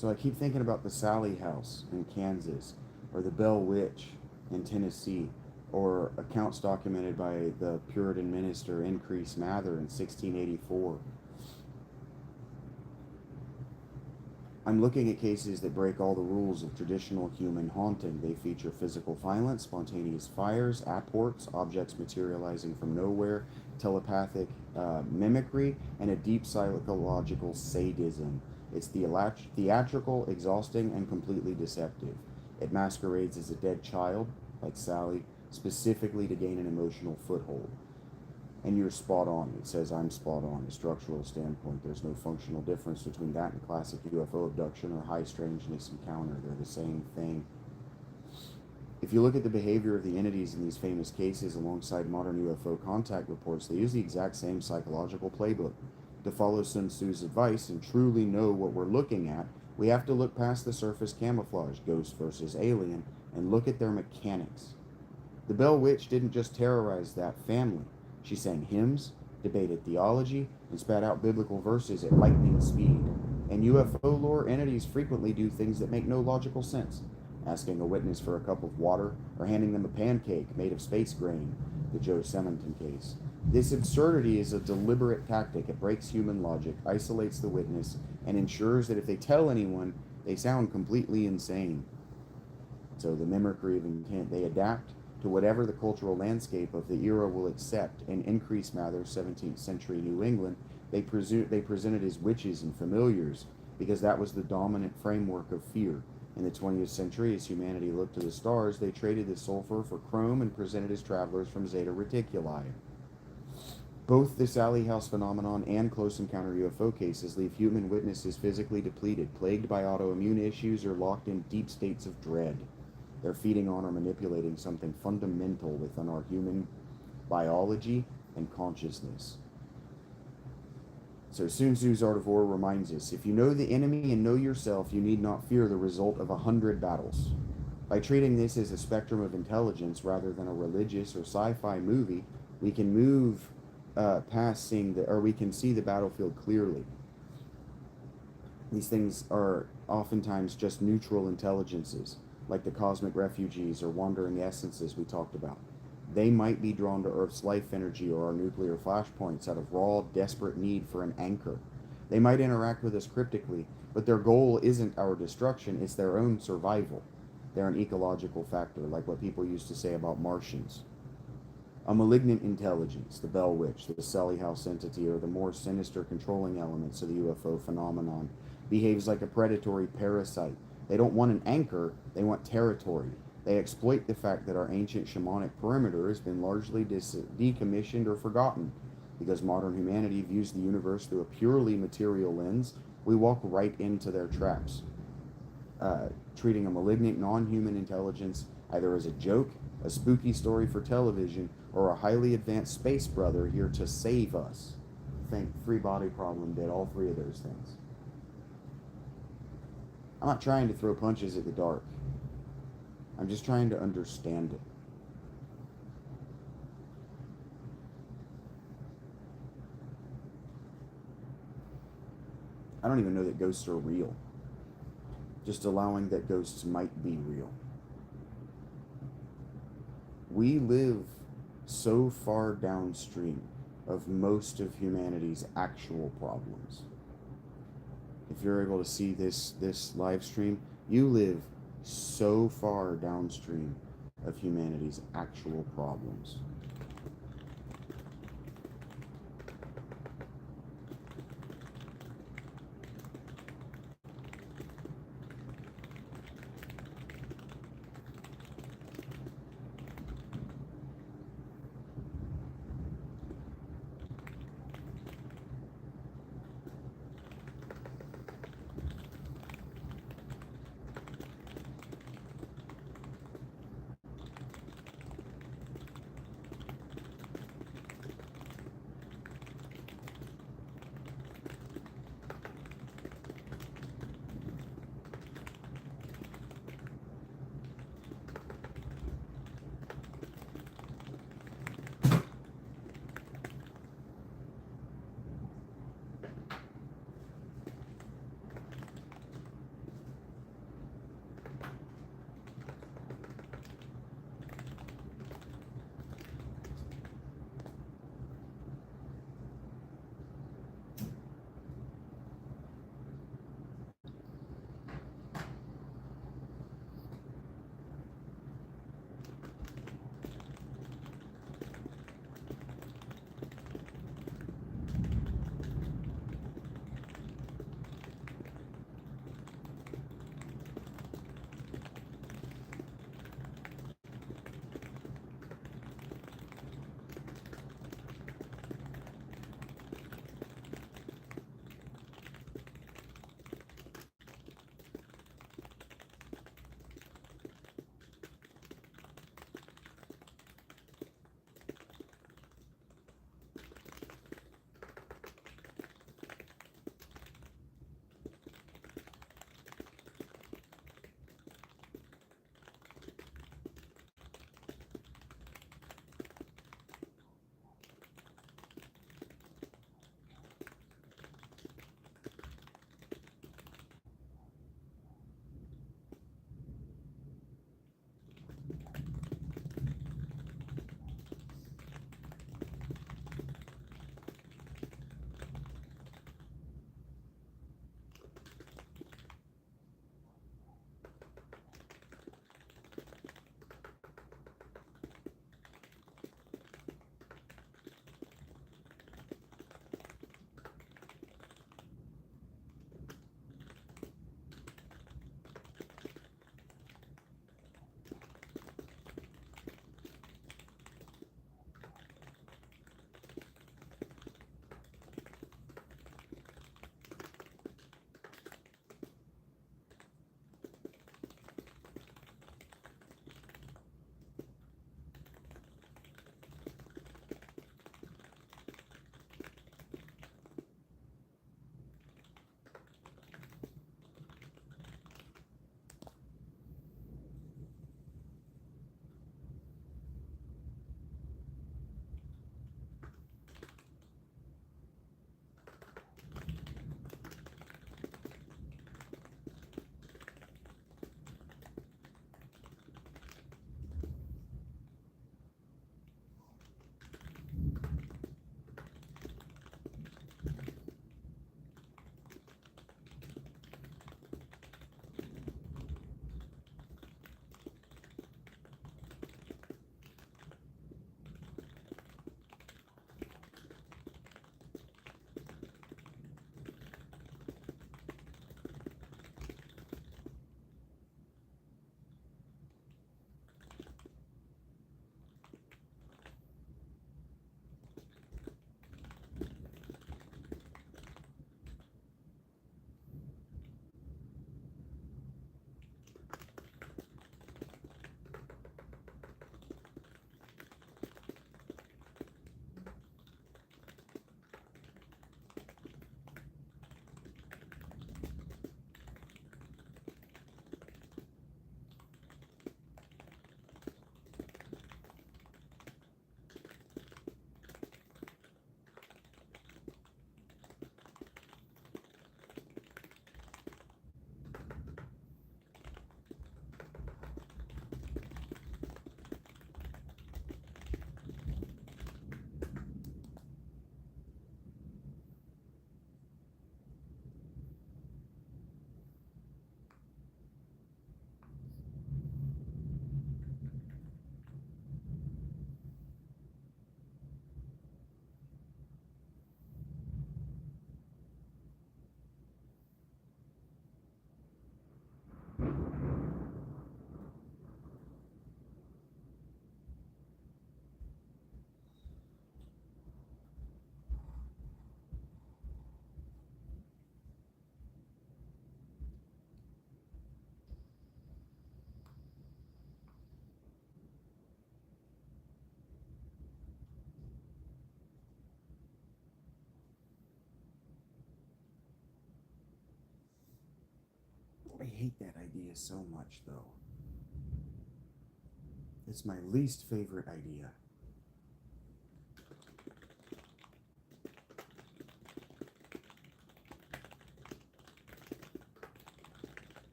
So I keep thinking about the Sallie House in Kansas, or the Bell Witch in Tennessee, or accounts documented by the Puritan minister Increase Mather in 1684. I'm looking at cases that break all the rules of traditional human haunting. They feature physical violence, spontaneous fires, apports, objects materializing from nowhere, telepathic mimicry, and a deep psychological sadism. It's theatrical, exhausting, and completely deceptive. It masquerades as a dead child, like Sally, specifically to gain an emotional foothold. And you're spot on. It says I'm spot on. A structural standpoint, there's no functional difference between that and classic UFO abduction or high strangeness encounter. They're the same thing. If you look at the behavior of the entities in these famous cases alongside modern UFO contact reports, they use the exact same psychological playbook. To follow Sun Tzu's advice and truly know what we're looking at, we have to look past the surface camouflage, ghost versus alien, and look at their mechanics. The Bell Witch didn't just terrorize that family. She sang hymns, debated theology, and spat out biblical verses at lightning speed. And UFO lore entities frequently do things that make no logical sense. Asking a witness for a cup of water, or handing them a pancake made of space grain, the Joe Sementon case. This absurdity is a deliberate tactic. It breaks human logic, isolates the witness, and ensures that if they tell anyone, they sound completely insane. So the mimicry of intent, they adapt to whatever the cultural landscape of the era will accept. In Increase Mather's 17th century New England, they presented as witches and familiars because that was the dominant framework of fear. In the 20th century, as humanity looked to the stars, they traded the sulfur for chrome and presented as travelers from Zeta Reticuli. Both the Sallie House phenomenon and close encounter UFO cases leave human witnesses physically depleted, plagued by autoimmune issues, or locked in deep states of dread. They're feeding on or manipulating something fundamental within our human biology and consciousness. So Sun Tzu's Art of War reminds us, if you know the enemy and know yourself, you need not fear the result of 100 battles. By treating this as a spectrum of intelligence rather than a religious or sci-fi movie, we can move past we can see the battlefield clearly. These things are oftentimes just neutral intelligences, like the cosmic refugees or wandering essences we talked about. They might be drawn to Earth's life energy or our nuclear flashpoints out of raw, desperate need for an anchor. They might interact with us cryptically, but their goal isn't our destruction, it's their own survival. They're an ecological factor, like what people used to say about Martians. A malignant intelligence, the Bell Witch, the Sallie House entity, or the more sinister controlling elements of the UFO phenomenon, behaves like a predatory parasite. They don't want an anchor, they want territory. They exploit the fact that our ancient shamanic perimeter has been largely decommissioned or forgotten. Because modern humanity views the universe through a purely material lens, we walk right into their traps, treating a malignant non-human intelligence either as a joke, a spooky story for television, or a highly advanced space brother here to save us. I think Free Body Problem did all three of those things. I'm not trying to throw punches at the dark. I'm just trying to understand it. I don't even know that ghosts are real. Just allowing that ghosts might be real. We live so far downstream of most of humanity's actual problems. If you're able to see this live stream, you live so far downstream of humanity's actual problems. I hate that idea so much, though. It's my least favorite idea.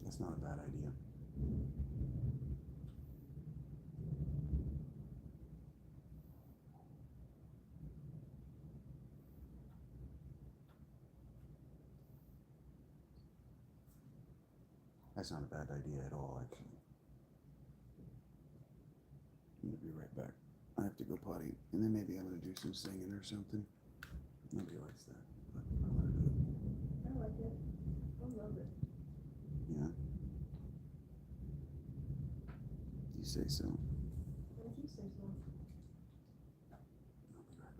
That's not a bad idea. That's not a bad idea at all, actually. I'm gonna be right back. I have to go potty, and then maybe I'm gonna do some singing or something. Nobody likes that, but I'm gonna do it. I like it. I love it. Yeah. You say so. Why don't you say so? I'll be right back.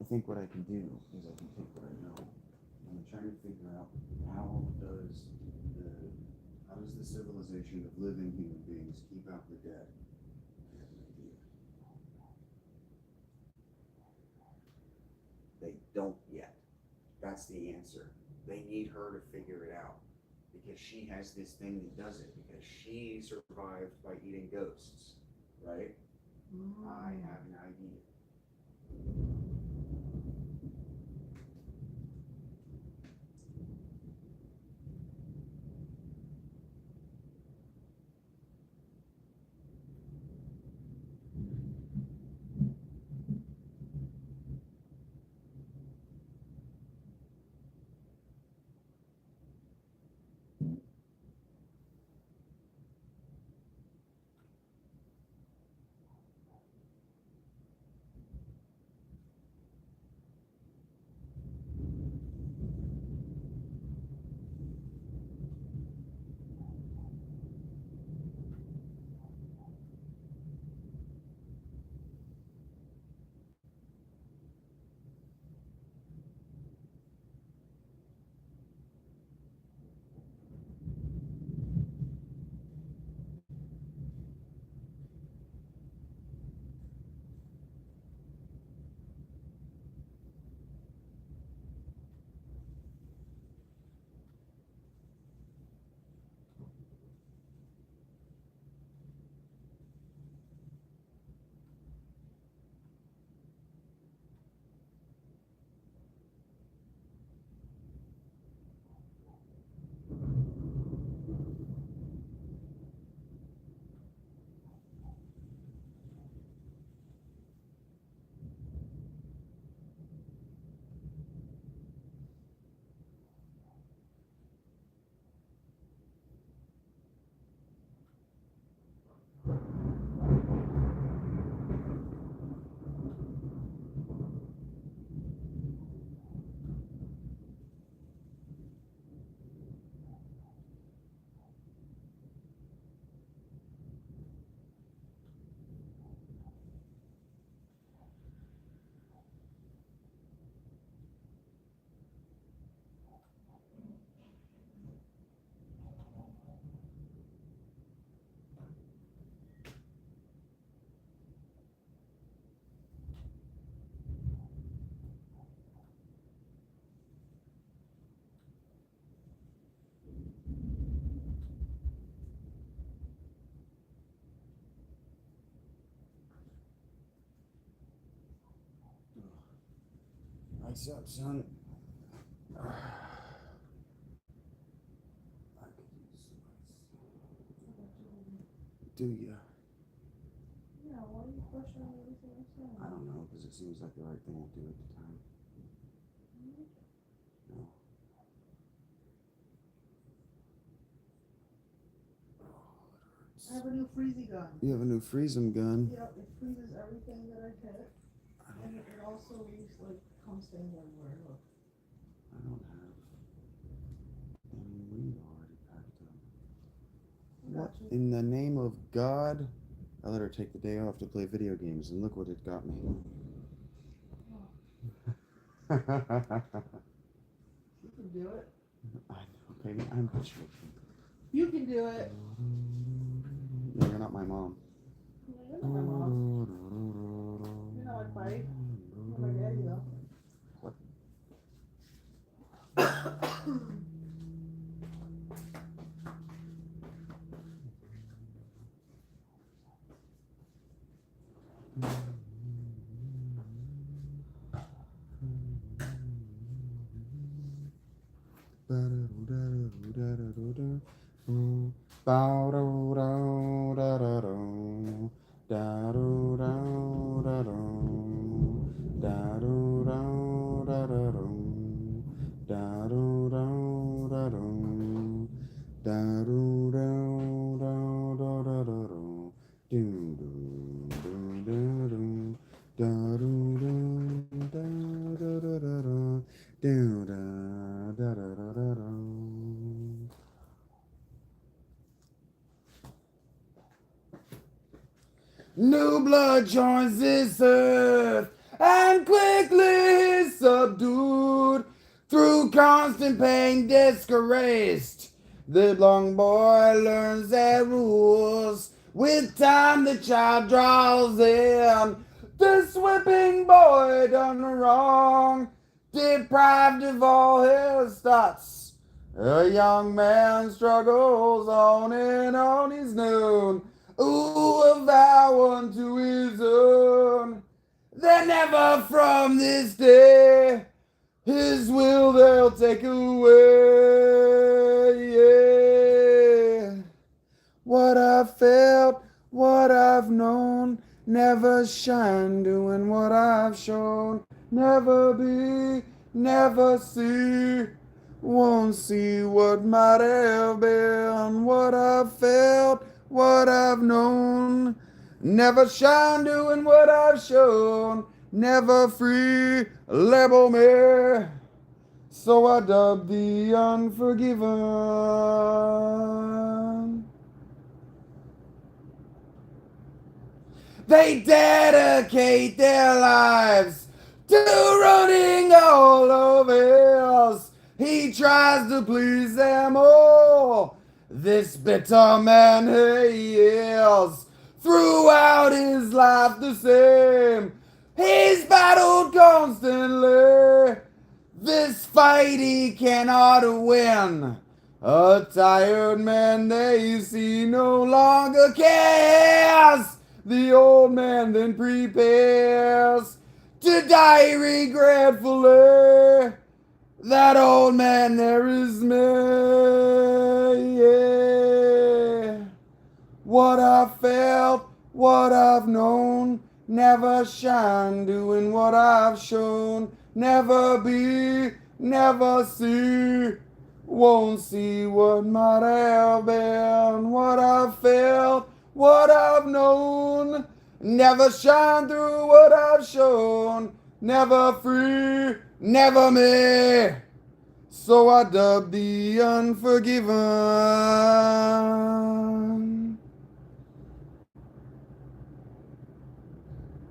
I think what I can do is I can take what I know. I'm trying to figure out how does the civilization of living human beings keep out the dead? I have an idea. They don't yet. That's the answer. They need her to figure it out because she has this thing that does it because she survived by eating ghosts, right? I have an idea. What's up, son? I could use some ice. Do ya? Yeah, why are you questioning everything I'm saying? I don't know, because it seems like the right thing to do at the time. No. I have a new freezy gun. You have a new Freezem gun. Yep, it freezes everything that I hit. And it also leaves like cum stains everywhere. Look. I don't have any weed already packed up. What Got you. in the name of God? I let her take the day off to play video games, and look what it got me. You can do it. I know, baby. I'm joking. You can do it. No, you're not my mom. Yeah, you're not my mom. You're not my wife. You're my daddy though. What? New blood joins this earth and quickly is subdued through constant pain disgraced. The long boy learns their rules. With time the child draws in. This whipping boy done wrong, deprived of all his thoughts. A young man struggles on and on his known. Ooh, a vow unto his own. That never from this day his will they'll take away. Yeah. What I've felt, what I've known, never shine doing what I've shown. Never be, never see, won't see what might have been. What I've felt, what I've known, never shine doing what I've shown. Never free, label me, so I dub the unforgiven. They dedicate their lives to running all over us. He tries to please them all. This bitter man he is, throughout his life the same. He's battled constantly. This fight he cannot win. A tired man they see no longer cares. The old man then prepares to die regretfully. That old man there is me. Yeah. What I've felt, what I've known, never shine doing what I've shown. Never be, never see, won't see what might have been. What I've felt, what I've known, never shine through what I've shown. Never free, never me, so I dub the unforgiven.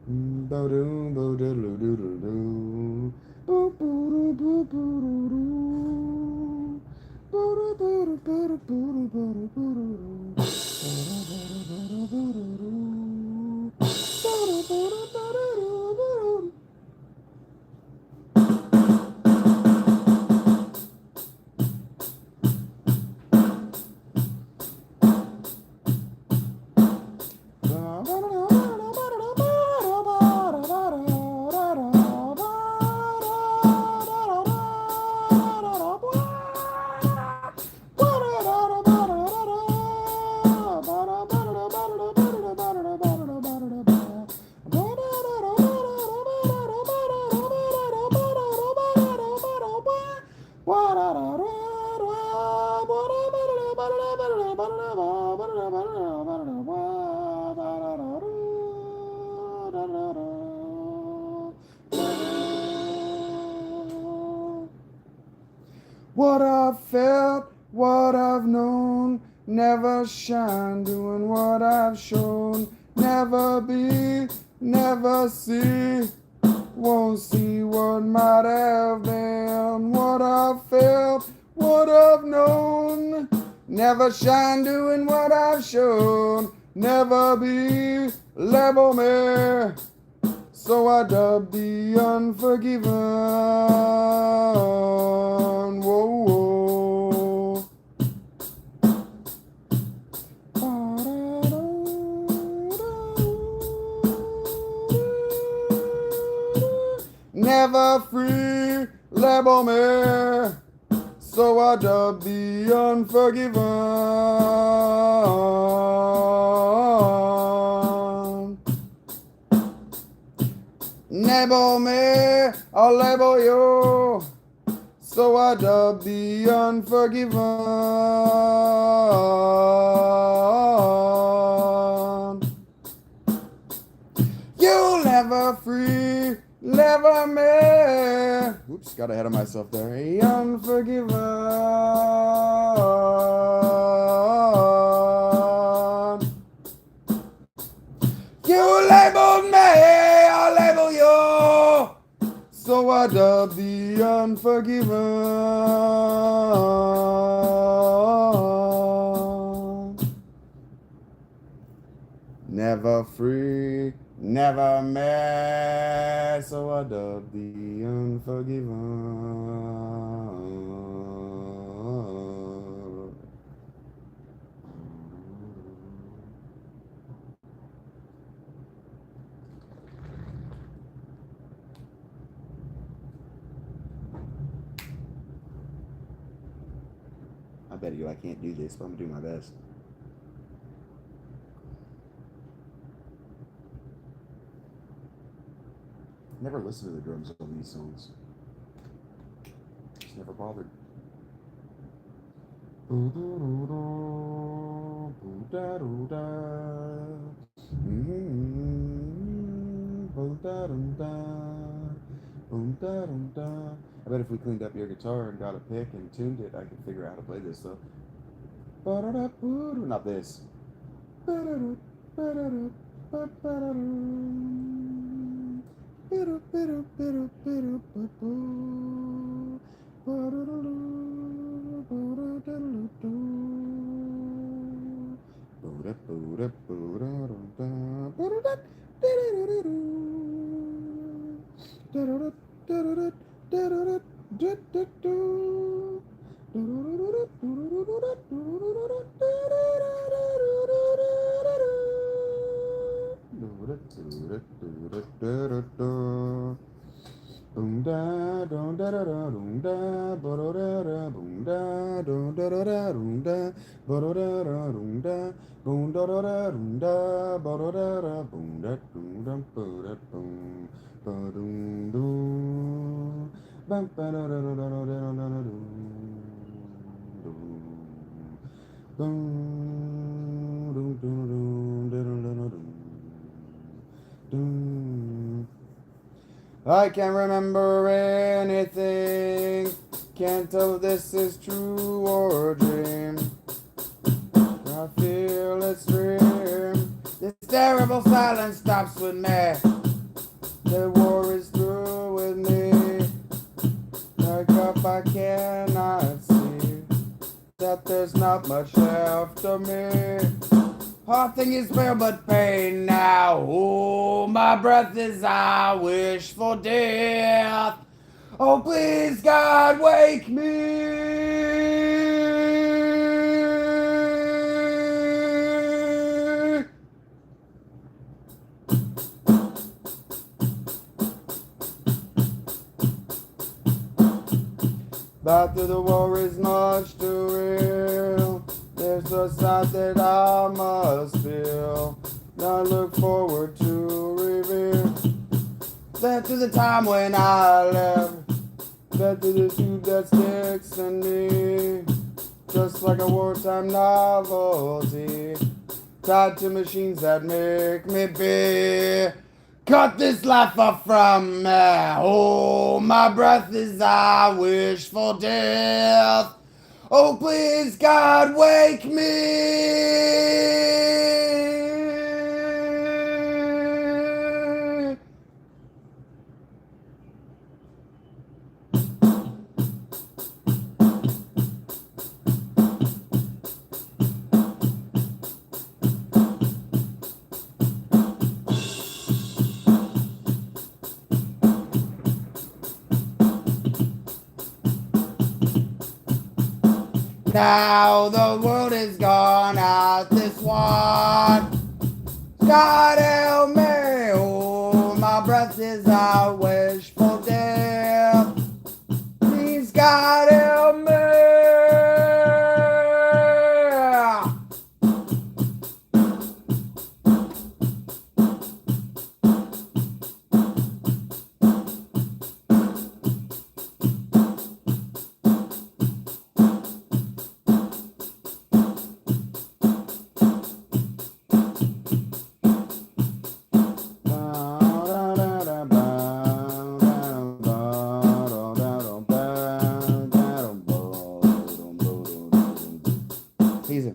Bo-doo, bo-diddle-doo-doo-doo. Boo-boo-doo-boo-boo-doo-doo. Boo-doo-boo-doo-boo-doo-boo-doo-boo-doo. Boo-doo-boo-doo-boo-doo-boo-doo. What I've felt, what I've known, never shine doing what I've shown. Never be, never see, won't see what might have been. What I've felt, what I've known, never shine doing what I've shown. Never be, label me, so I dub the unforgiven. Whoa, whoa. Never free, label me, so I dub the unforgiven. Label me, I'll label you, so I dub the unforgiven. You'll never free, never me. Oops, got ahead of myself there. Unforgiven. You labeled me, I label you, so I dub the unforgiven. Never free, never mad, so I dub the unforgiven. I bet you I can't do this, but I'm gonna do my best. Never listened to the drums on these songs. Just never bothered. I bet if we cleaned up your guitar and got a pick and tuned it, I could figure out how to play this stuff. Not this. I can't remember anything. Can't tell if this is true or a dream. I feel it's real. This terrible silence stops with me. The war is through with me. Like up, I cannot see that there's not much left of me. Nothing is real but pain now. Oh, my breath is I wish for death. Oh, please, God, wake me. Back to the war is much too real. There's a side that I must feel. I look forward to reveal. Back to the time when I left. Back to the tube that sticks in me. just like a wartime novelty, tied to machines that make me be. Cut this life off from me. Oh, my breath is I wish for death. Oh, please, God, wake me. Now the world is gone out this one. God help me, oh, my breath is I wish for death. Please, God help me. Easy.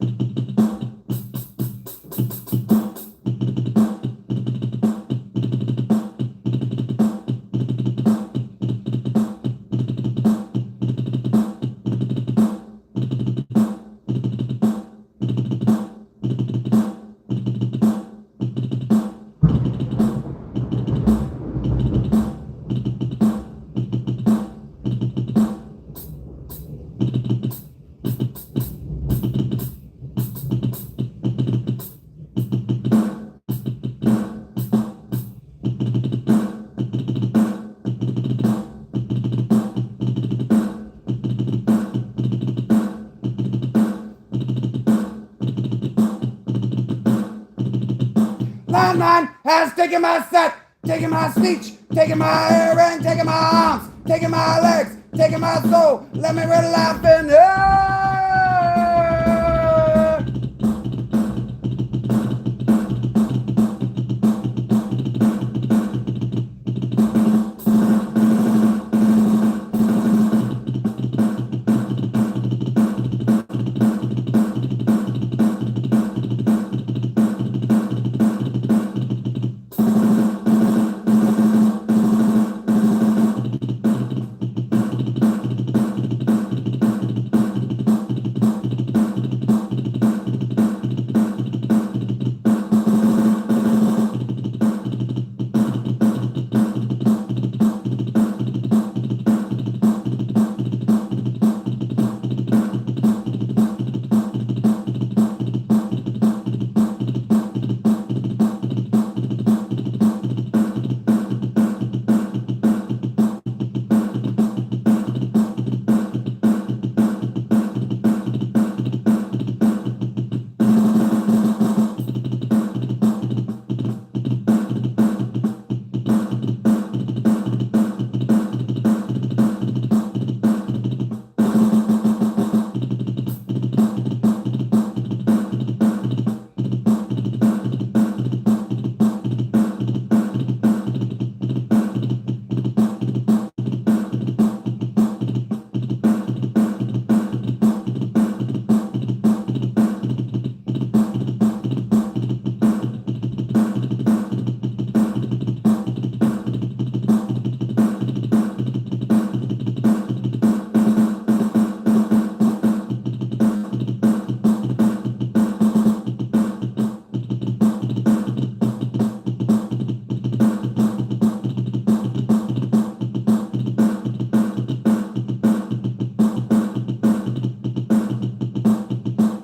Landman has taken my set, taken my speech, taken my earring, taken my arms, taken my legs, taken my soul. Let me really laugh in here.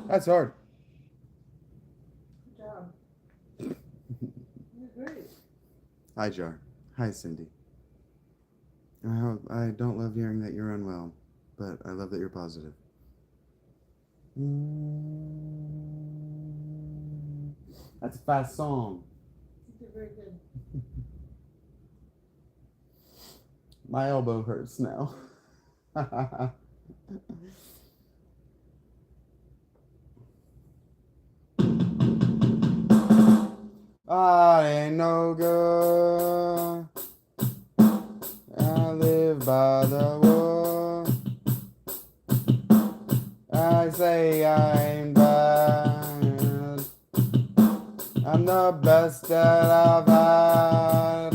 That's hard. Good job. You're great. Hi, Jar. Hi, Cindy. I don't love hearing that you're unwell, but I love that you're positive. That's a fast song. You did very good. My elbow hurts now. I ain't no good. I live by the wood. I say I ain't bad. I'm the best that I've had.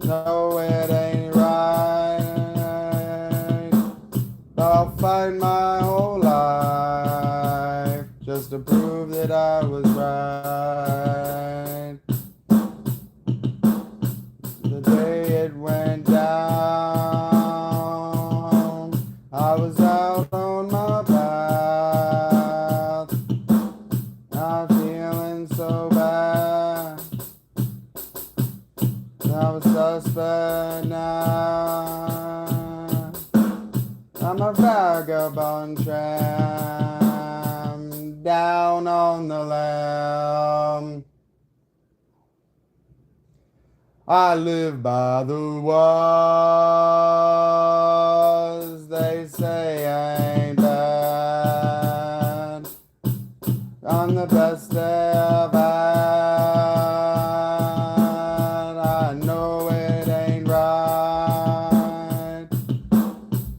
No, it ain't right. But I'll fight my whole life just to prove that I was right. The day it went down, I was out on my path. I'm feeling so bad. I'm a suspect now. I'm a vagabond tramp down on the lamb. I live by the walls. They say I ain't bad. I'm the best they have had. I know it ain't right,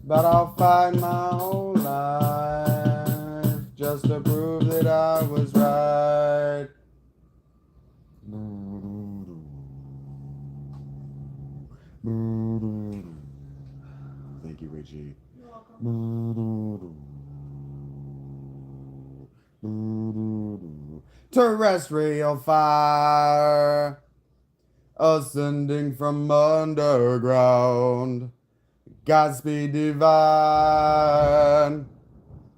but I'll fight my whole life just to prove that I was right. Thank you, Reggie. You're welcome. Terrestrial fire ascending from underground. Godspeed divine,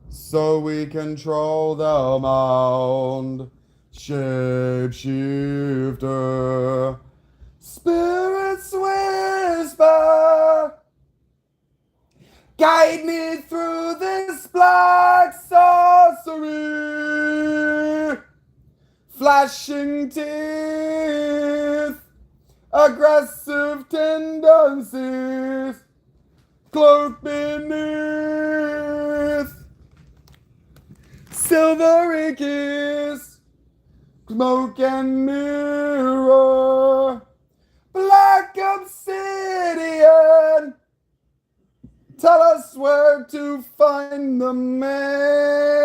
so we control the mound. Shapeshifter, spirits whisper, guide me through this black sorcery. Flashing teeth, aggressive tendencies, cloaked beneath silvery kiss, smoke and mirror, black obsidian. Tell us where to find the marrow.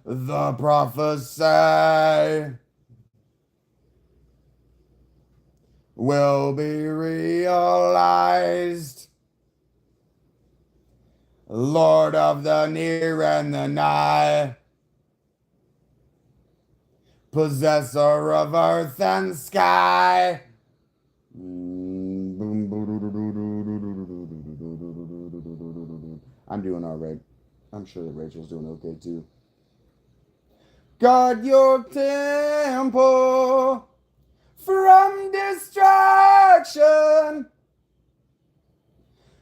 The prophecy will be realized. Lord of the near and the nigh, possessor of earth and sky. I'm doing all right. I'm sure that Rachel's doing okay too. Guard your temple from distraction.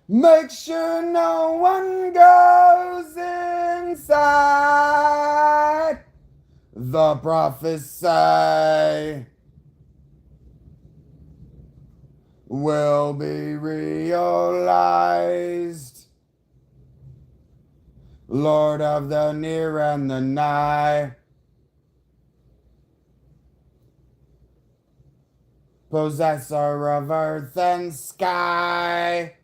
Make sure no one goes inside. The prophecy will be realized. Lord of the near and the nigh, possessor of earth and sky.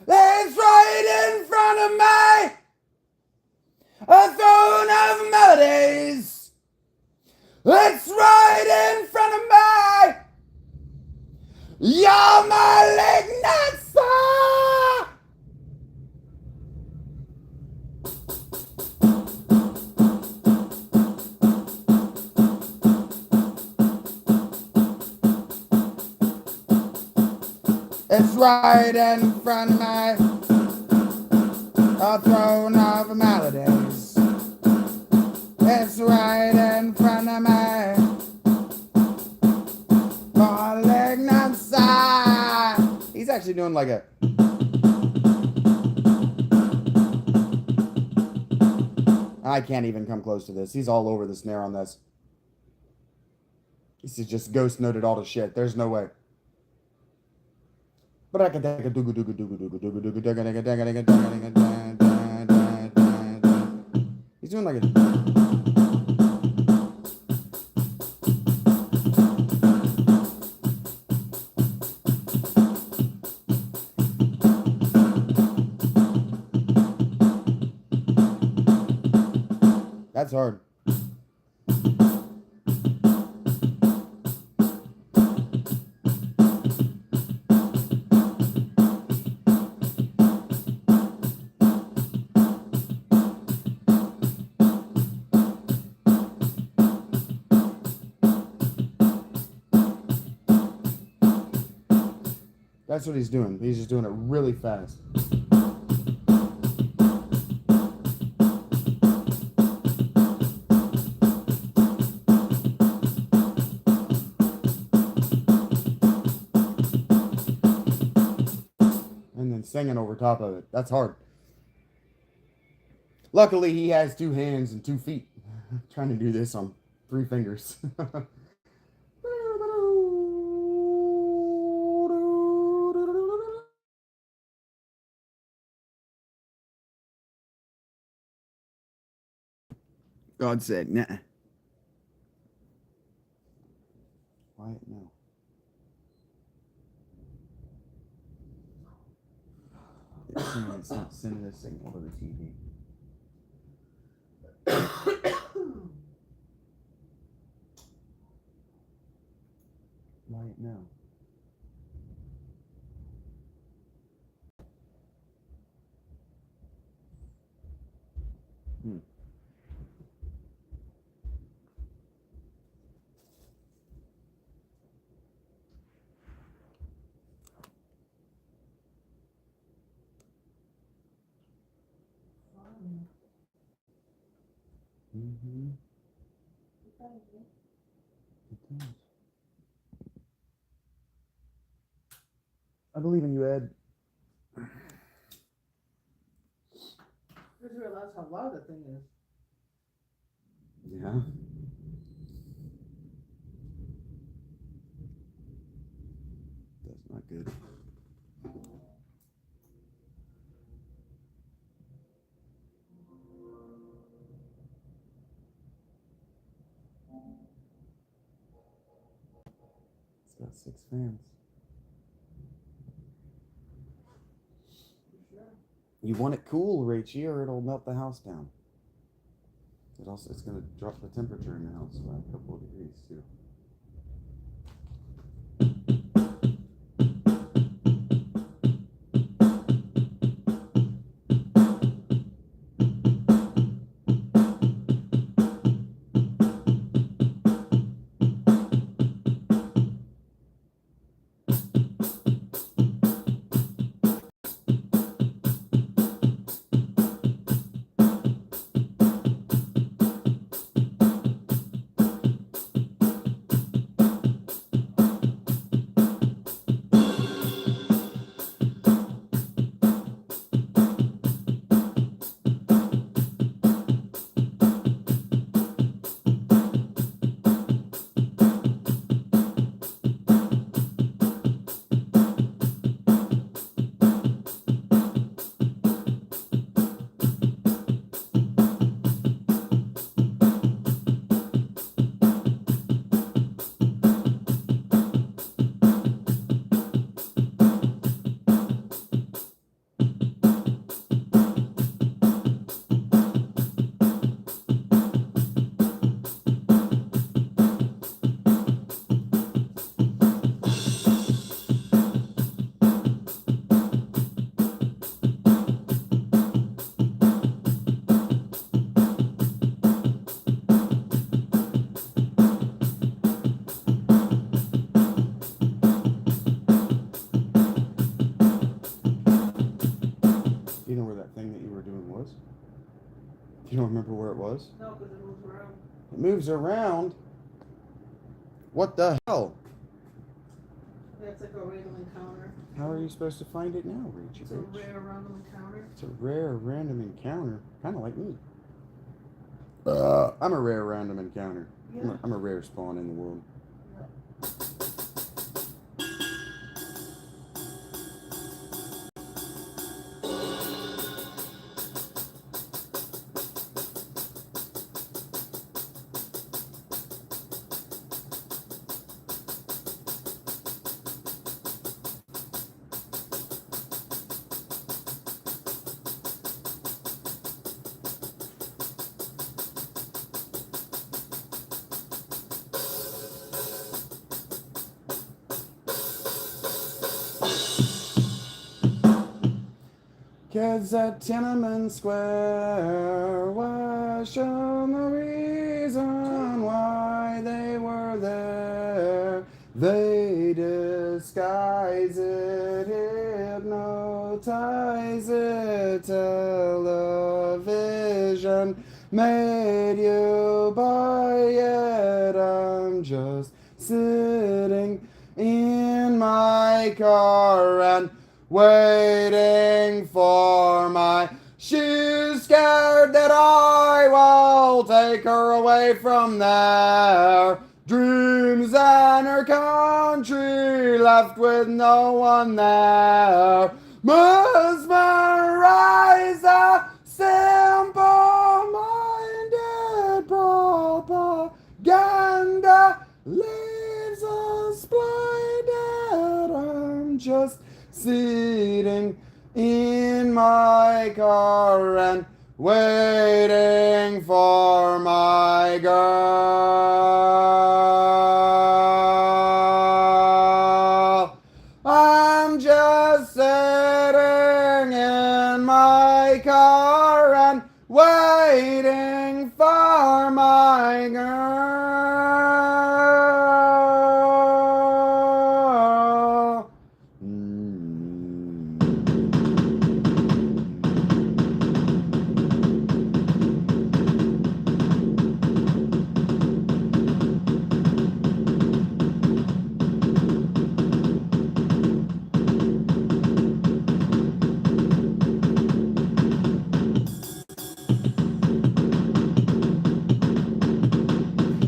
It's right in front of me, a throne of melodies. It's right in front of me, your malignancy. It's right in front of me. A throne of melodies. It's right in front of me. Malignant sigh. He's actually doing like a. I can't even come close to this. He's all over the snare on this. This is just ghost noted all the shit. There's no way. He's doing like a. That's hard. That's what he's doing. He's just doing it really fast. And then singing over top of it. That's hard. Luckily, he has 2 hands and 2 feet. Trying to do this on 3 fingers. God said, nah. Quiet now. It's not sending a signal to the TV. Quiet now. Mm-hmm. It does. I believe in you, Ed. I just realized how loud that thing is. Yeah. That's not good. It's got 6 fans. You want it cool, Rachie, or it'll melt the house down. It's going to drop the temperature in the house by a couple of degrees too. You don't remember where it was? No, because it moves around. It moves around. What the hell? That's like a random encounter. How are you supposed to find it now, Rachel? It's a rare random encounter. It's a rare random encounter. Kind of like me. I'm a rare random encounter. Yeah. I'm a rare spawn in the world. Kids at Tiananmen Square question the reason why they were there. They disguise it, hypnotize it, television made you buy it. I'm just sitting in my car and waiting for my she's scared that I will take her away from there. Dreams and her country left with no one there. Mesmerize a simple-minded propaganda leaves us blinded. I'm just sitting in my car and waiting for my girl. I'm just sitting in my car and waiting for my girl.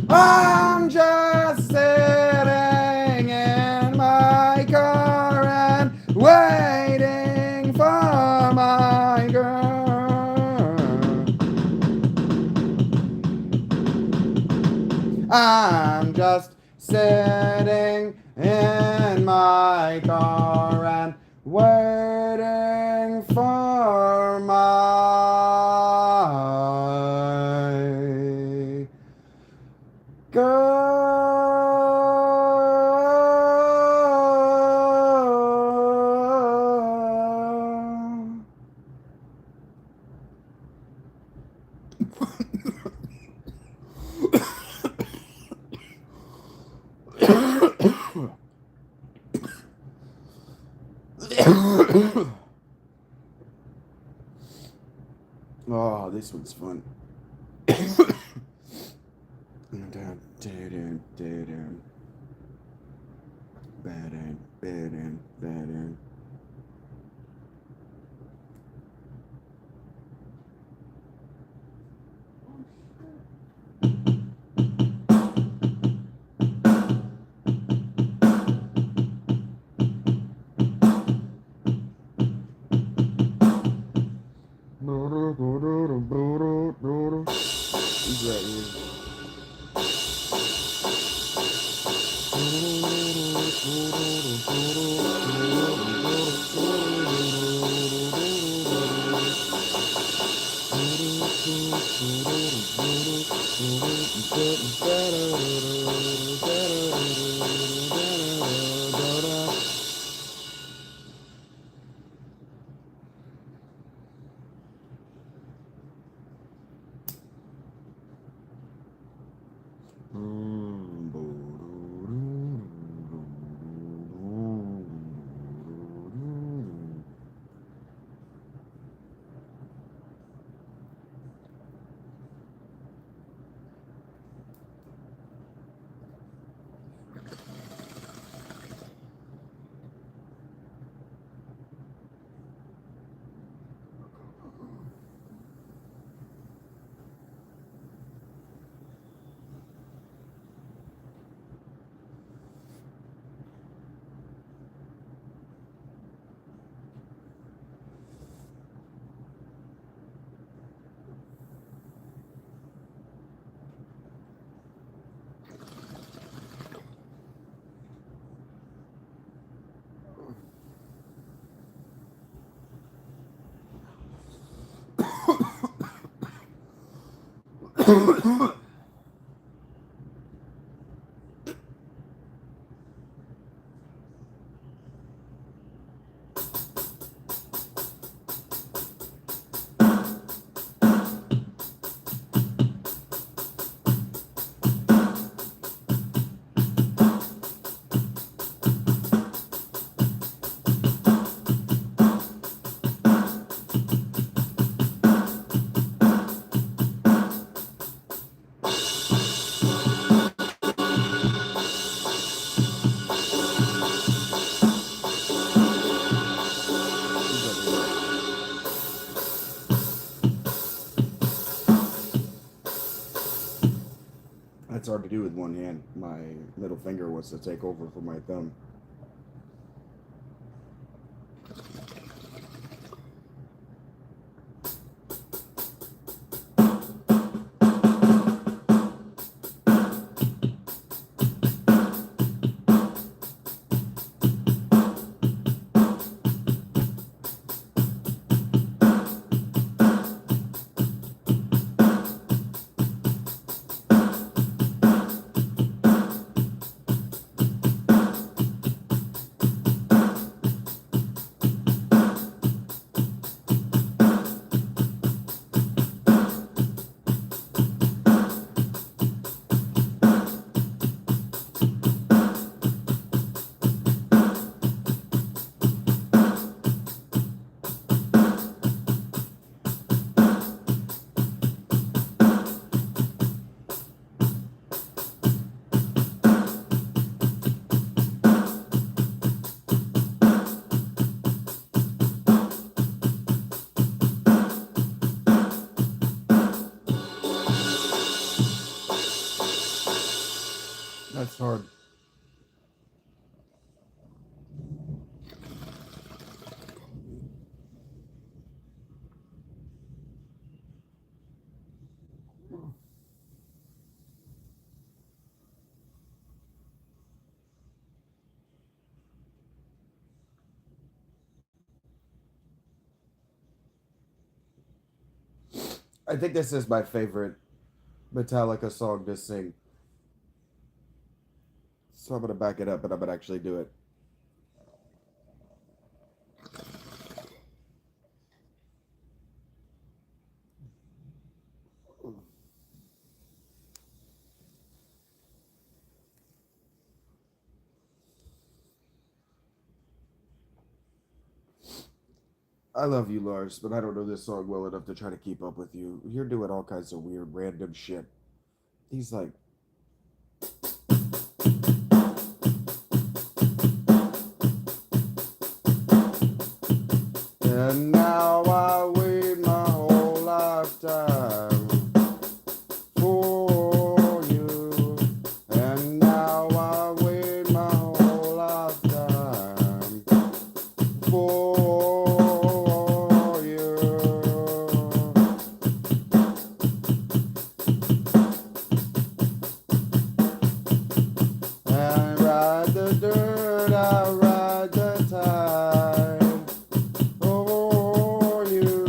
I'm just sitting in my car and waiting for my girl. I'm just sitting in my car and waiting for my girl. Oh, this one's fun. Bad. He's right here. That's hard to do with one hand. My middle finger wants to take over for my thumb. That's hard. I think this is my favorite Metallica song to sing. So I'm gonna back it up, but I'm gonna actually do it. I love you, Lars, but I don't know this song well enough to try to keep up with you. You're doing all kinds of weird, random shit. He's like, and now I wait my whole lifetime for you. And now I wait my whole lifetime for you. I ride the dirt, I ride the tide for you.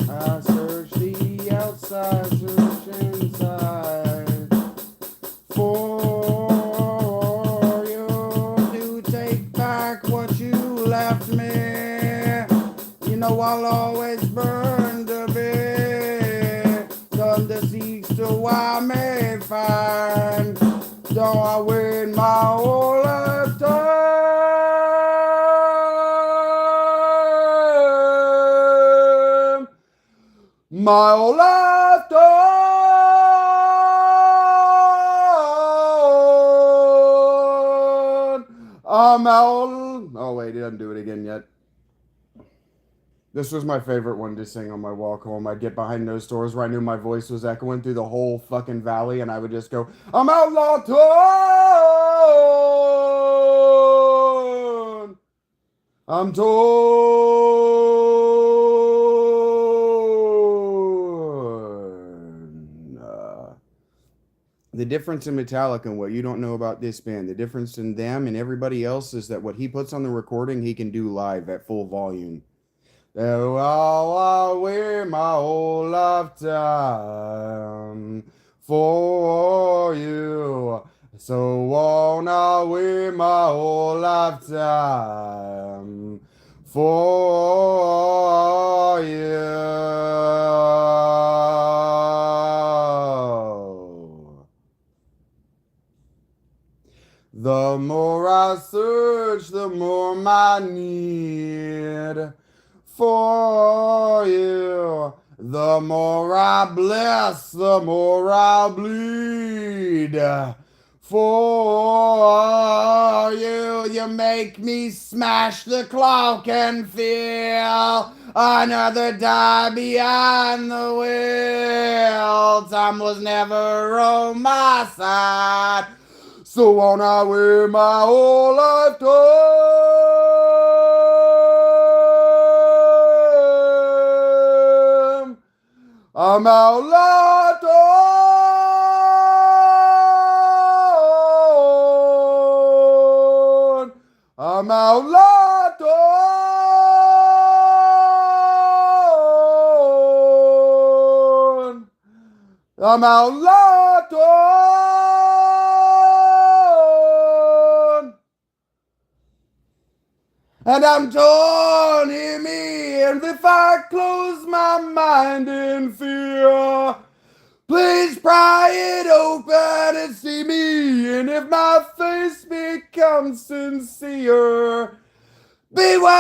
I search the outside, search inside for you. To take back what you left me, you know I'll always burn to be. Come to seek, so I may find. Though I wait my whole lifetime, my whole lifetime, I'm out. Oh wait, he doesn't do it again yet. This was my favorite one to sing on my walk home. I'd get behind those doors where I knew my voice was echoing through the whole fucking valley, and I would just go, I'm outlaw torn. I'm torn. The difference in Metallica and what you don't know about this band, the difference in them and everybody else is that what he puts on the recording, he can do live at full volume. Oh, I'll wear my whole lifetime. for you. So won't I wait my whole lifetime for you. The more I search, the more my need for you. The more I bless, the more I bleed for you. You make me smash the clock and feel another die behind the wheel. Time was never on my side. So won't I wear my whole lifetime? I'm outlaw. I'm outlaw. I'm outlaw. And I'm torn, hear me, and if I close my mind in fear, please pry it open and see me, and if my face becomes sincere, beware,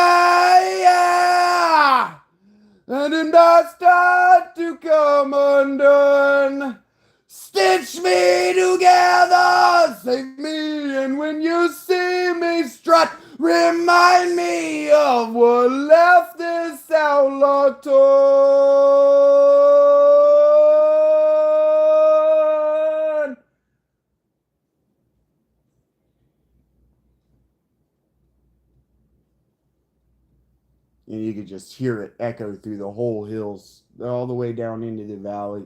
and if I start to come undone, stitch me together, save me, and when you see me strut, remind me of what left this outlaw torn. And you could just hear it echo through the whole hills, all the way down into the valley.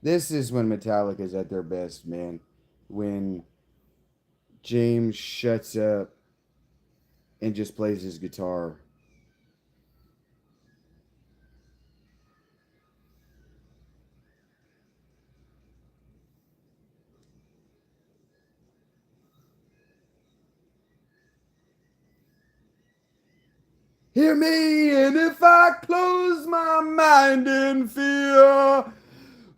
This is when Metallica's at their best, man. When James shuts up and just plays his guitar. Hear me, and if I close my mind in fear,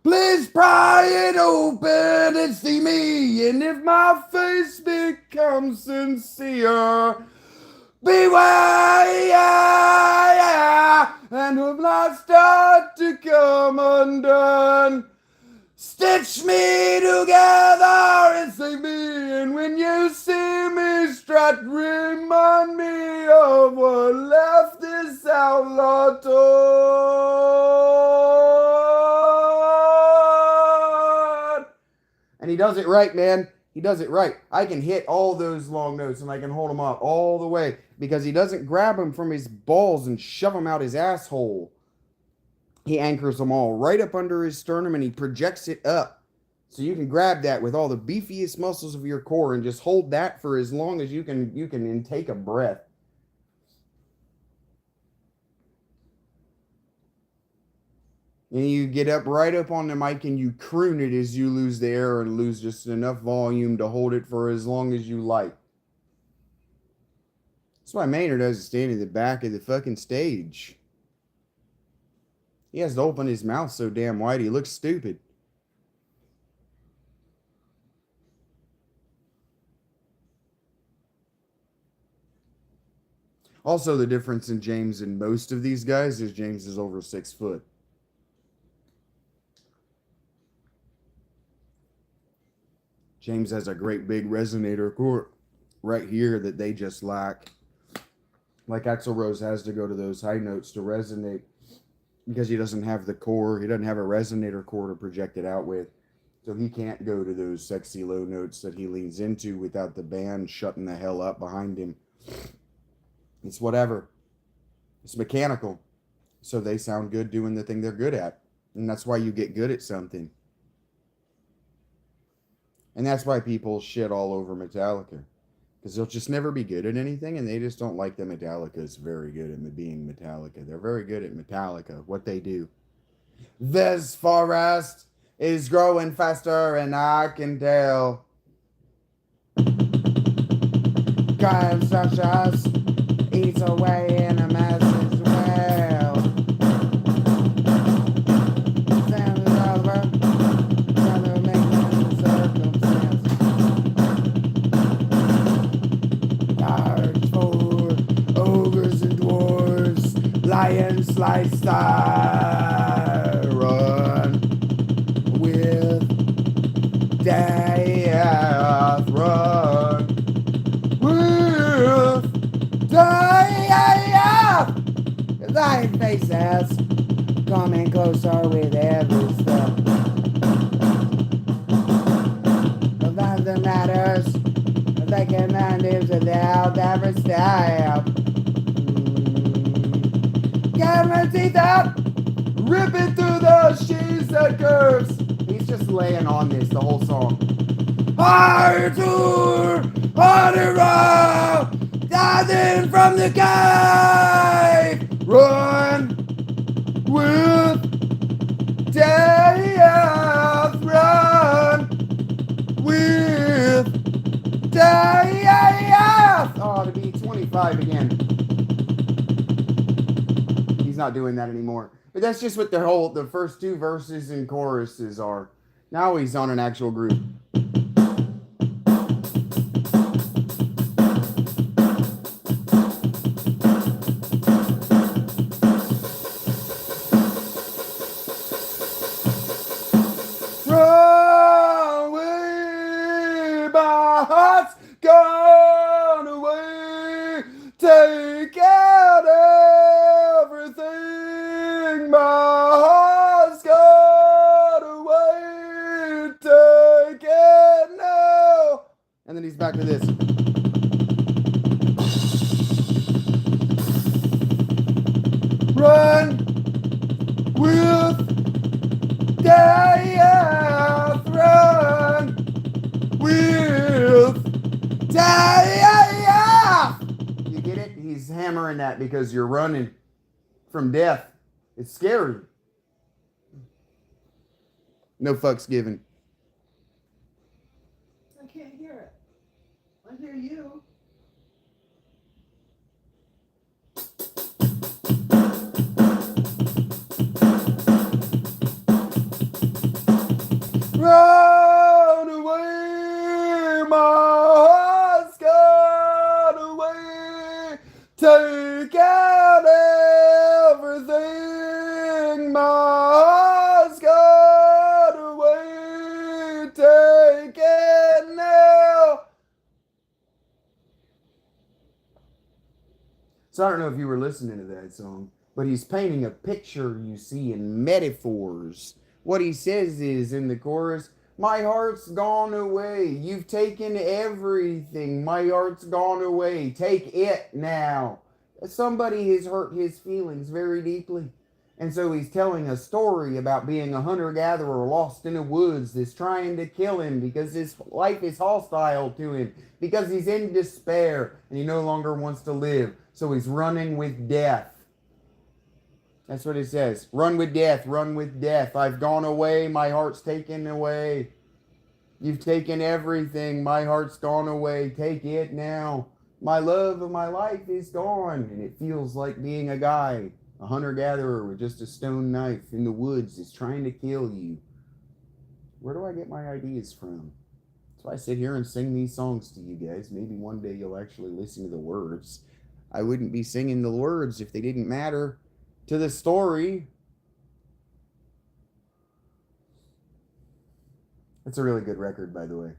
please pry it open and see me, and if my face becomes sincere, beware, and if I start to come undone, stitch me together and save me, and when you see me strut, remind me of what left this outlaw torn. And he does it right, man. He does it right. I can hit all those long notes and I can hold them up all the way because he doesn't grab them from his balls and shove them out his asshole. He anchors them all right up under his sternum and he projects it up. So you can grab that with all the beefiest muscles of your core and just hold that for as long as you can intake a breath. And you get up right up on the mic and you croon it as you lose the air and lose just enough volume to hold it for as long as you like. That's why Maynard has to stand in the back of the fucking stage. He has to open his mouth so damn wide he looks stupid. Also, the difference in James and most of these guys is James is over 6 foot. James has a great big resonator core right here that they just lack. Like Axl Rose has to go to those high notes to resonate because he doesn't have the core. He doesn't have a resonator core to project it out with. So he can't go to those sexy low notes that he leans into without the band shutting the hell up behind him. It's whatever. It's mechanical. So they sound good doing the thing they're good at. And that's why you get good at something. And that's why people shit all over Metallica. Because they'll just never be good at anything, and they just don't like that Metallica is very good at being Metallica. They're very good at Metallica, what they do. This forest is growing faster, and I can tell. Constructions eats away in a massive well. Sound is over. Another making circumstance. Large for ogres and dwarves, lions slice star, run with death, run with death. Thy faces coming closer with every step. Nothing matters. They command him to without every step. Get my teeth out, rip it through the sheets that curves. He's just laying on this the whole song. Arthur, Arthur, diving from the cave. Run with death, run with death. Oh, to be 25 again. He's not doing that anymore. But that's just what the first two verses and choruses are. Now he's on an actual group. Run away, my heart's gone away. Take out everything, my heart's gone away. Take it now. And then he's back to this. Run with death, run with death. You get it? He's hammering that because you're running from death. It's scary. No fucks given. I can't hear it. I hear you. Run away, my heart's gone away. Take out everything, my heart's gone away. Take it now. So I don't know if you were listening to that song, but he's painting a picture, you see, in metaphors. What he says is in the chorus, my heart's gone away. You've taken everything. My heart's gone away. Take it now. Somebody has hurt his feelings very deeply. And so he's telling a story about being a hunter-gatherer lost in the woods that's trying to kill him because his life is hostile to him, because he's in despair and he no longer wants to live. So he's running with death. That's what it says. Run with death, run with death. I've gone away, my heart's taken away. You've taken everything, my heart's gone away. Take it now. My love of my life is gone. And it feels like being a guy, a hunter-gatherer with just a stone knife in the woods is trying to kill you. Where do I get my ideas from? So I sit here and sing these songs to you guys. Maybe one day you'll actually listen to the words. I wouldn't be singing the words if they didn't matter to the story. It's a really good record, by the way.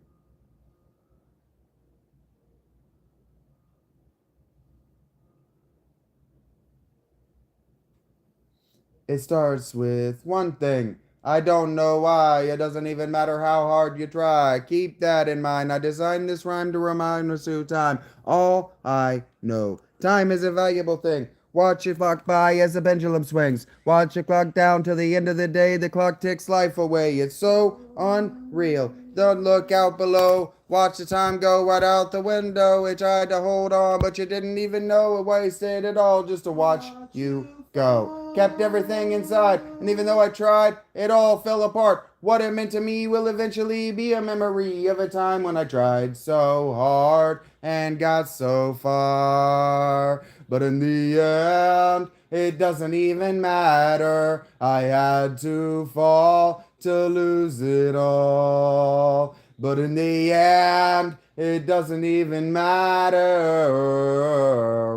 It starts with one thing. I don't know why. It doesn't even matter how hard you try. Keep that in mind. I designed this rhyme to remind us of time. All I know. Time is a valuable thing. Watch it clock by as the pendulum swings. Watch it clock down till the end of the day. The clock ticks life away. It's so unreal. Don't look out below. Watch the time go right out the window. It tried to hold on, but you didn't even know it wasted it all just to watch you go. Kept everything inside, and even though I tried, it all fell apart. What it meant to me will eventually be a memory of a time when I tried so hard and got so far. But in the end, it doesn't even matter. I had to fall to lose it all. But in the end, it doesn't even matter.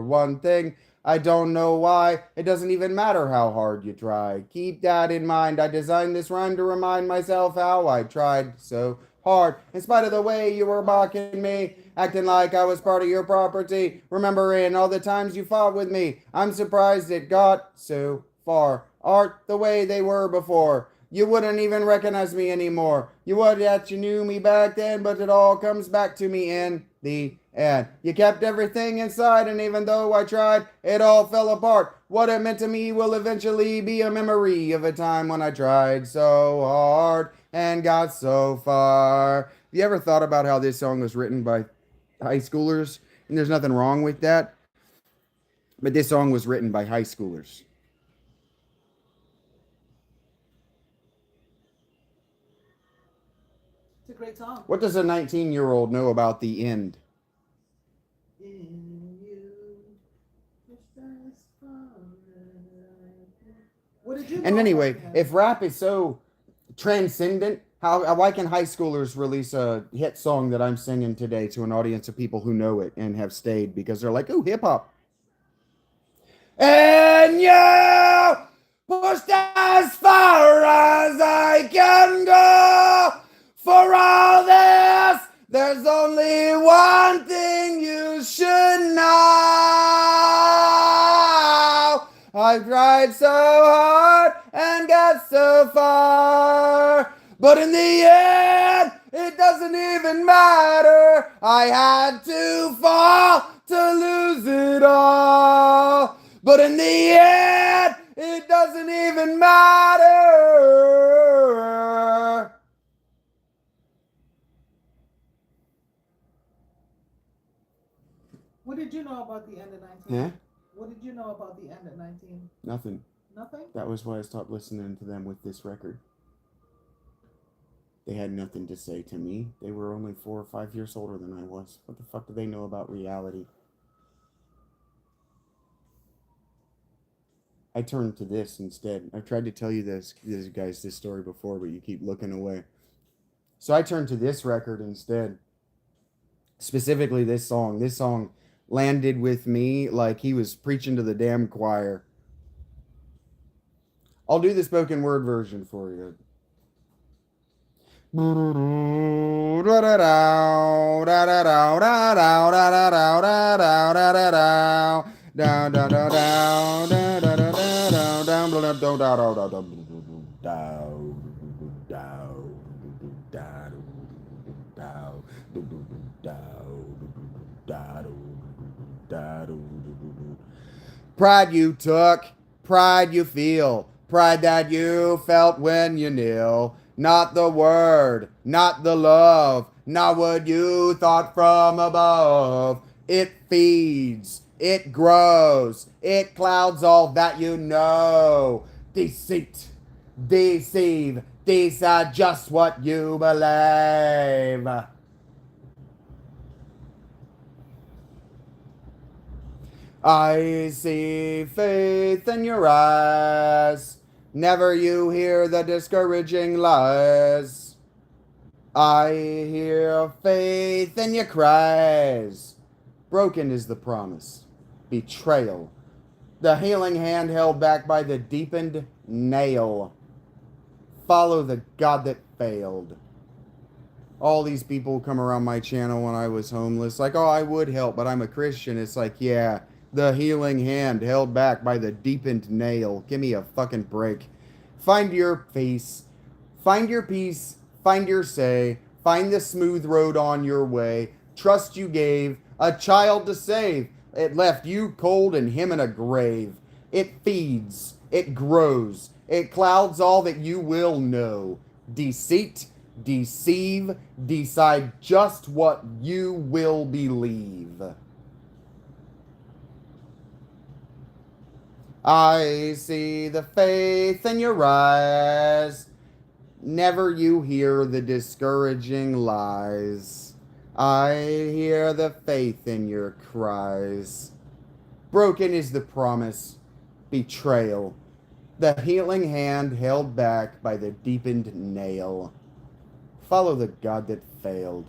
One thing, I don't know why. It doesn't even matter how hard you try. Keep that in mind. I designed this rhyme to remind myself how I tried so hard. In spite of the way you were mocking me, acting like I was part of your property, remembering all the times you fought with me. I'm surprised it got so far. Art the way they were before. You wouldn't even recognize me anymore. You would that you knew me back then, but it all comes back to me in the end. You kept everything inside, and even though I tried, it all fell apart. What it meant to me will eventually be a memory of a time when I tried so hard and got so far. Have you ever thought about how this song was written by high schoolers? And there's nothing wrong with that. But this song was written by high schoolers. It's a great song. What does a 19-year-old know about the end? What did you know And anyway, about that? if rap is so transcendent, why can high schoolers release a hit song that I'm singing today to an audience of people who know it and have stayed because they're like, "Ooh, hip hop." And you pushed as far as I can go. For all this, there's only one thing you should know. I've tried so hard and got so far, but in the end, it doesn't even matter. I had to fall to lose it all, but in the end, it doesn't even matter. What did you know about the end of 19? Yeah? What did you know about the end of 19? Nothing. Nothing? That was why I stopped listening to them with this record. They had nothing to say to me. They were only 4 or 5 years older than I was. What the fuck do they know about reality? I turned to this instead. I've tried to tell you this story before, but you keep looking away. So I turned to this record instead. Specifically this song. This song landed with me like he was preaching to the damn choir. I'll do the spoken word version for you. Pride you took, pride you feel, pride that you felt when you kneel. Not the word, not the love, not what you thought from above. It feeds It grows. It clouds all that you know. Deceit, deceive, decide just what you believe. I see faith in your eyes. Never you hear the discouraging lies. I hear faith in your cries. Broken is the promise. Betrayal. The healing hand held back by the deepened nail. Follow the God that failed. All these people come around my channel when I was homeless, like, oh, I would help, but I'm a Christian. It's like, yeah, the healing hand held back by the deepened nail. Give me a fucking break. Find your peace. Find your peace. Find your say. Find the smooth road on your way. Trust you gave a child to save. It left you cold and him in a grave. It feeds. It grows. It clouds all that you will know. Deceit, deceive, decide just what you will believe. I see the faith in your eyes. Never you hear the discouraging lies. I hear the faith in your cries. Broken is the promise, betrayal. The healing hand held back by the deepened nail. Follow the God that failed.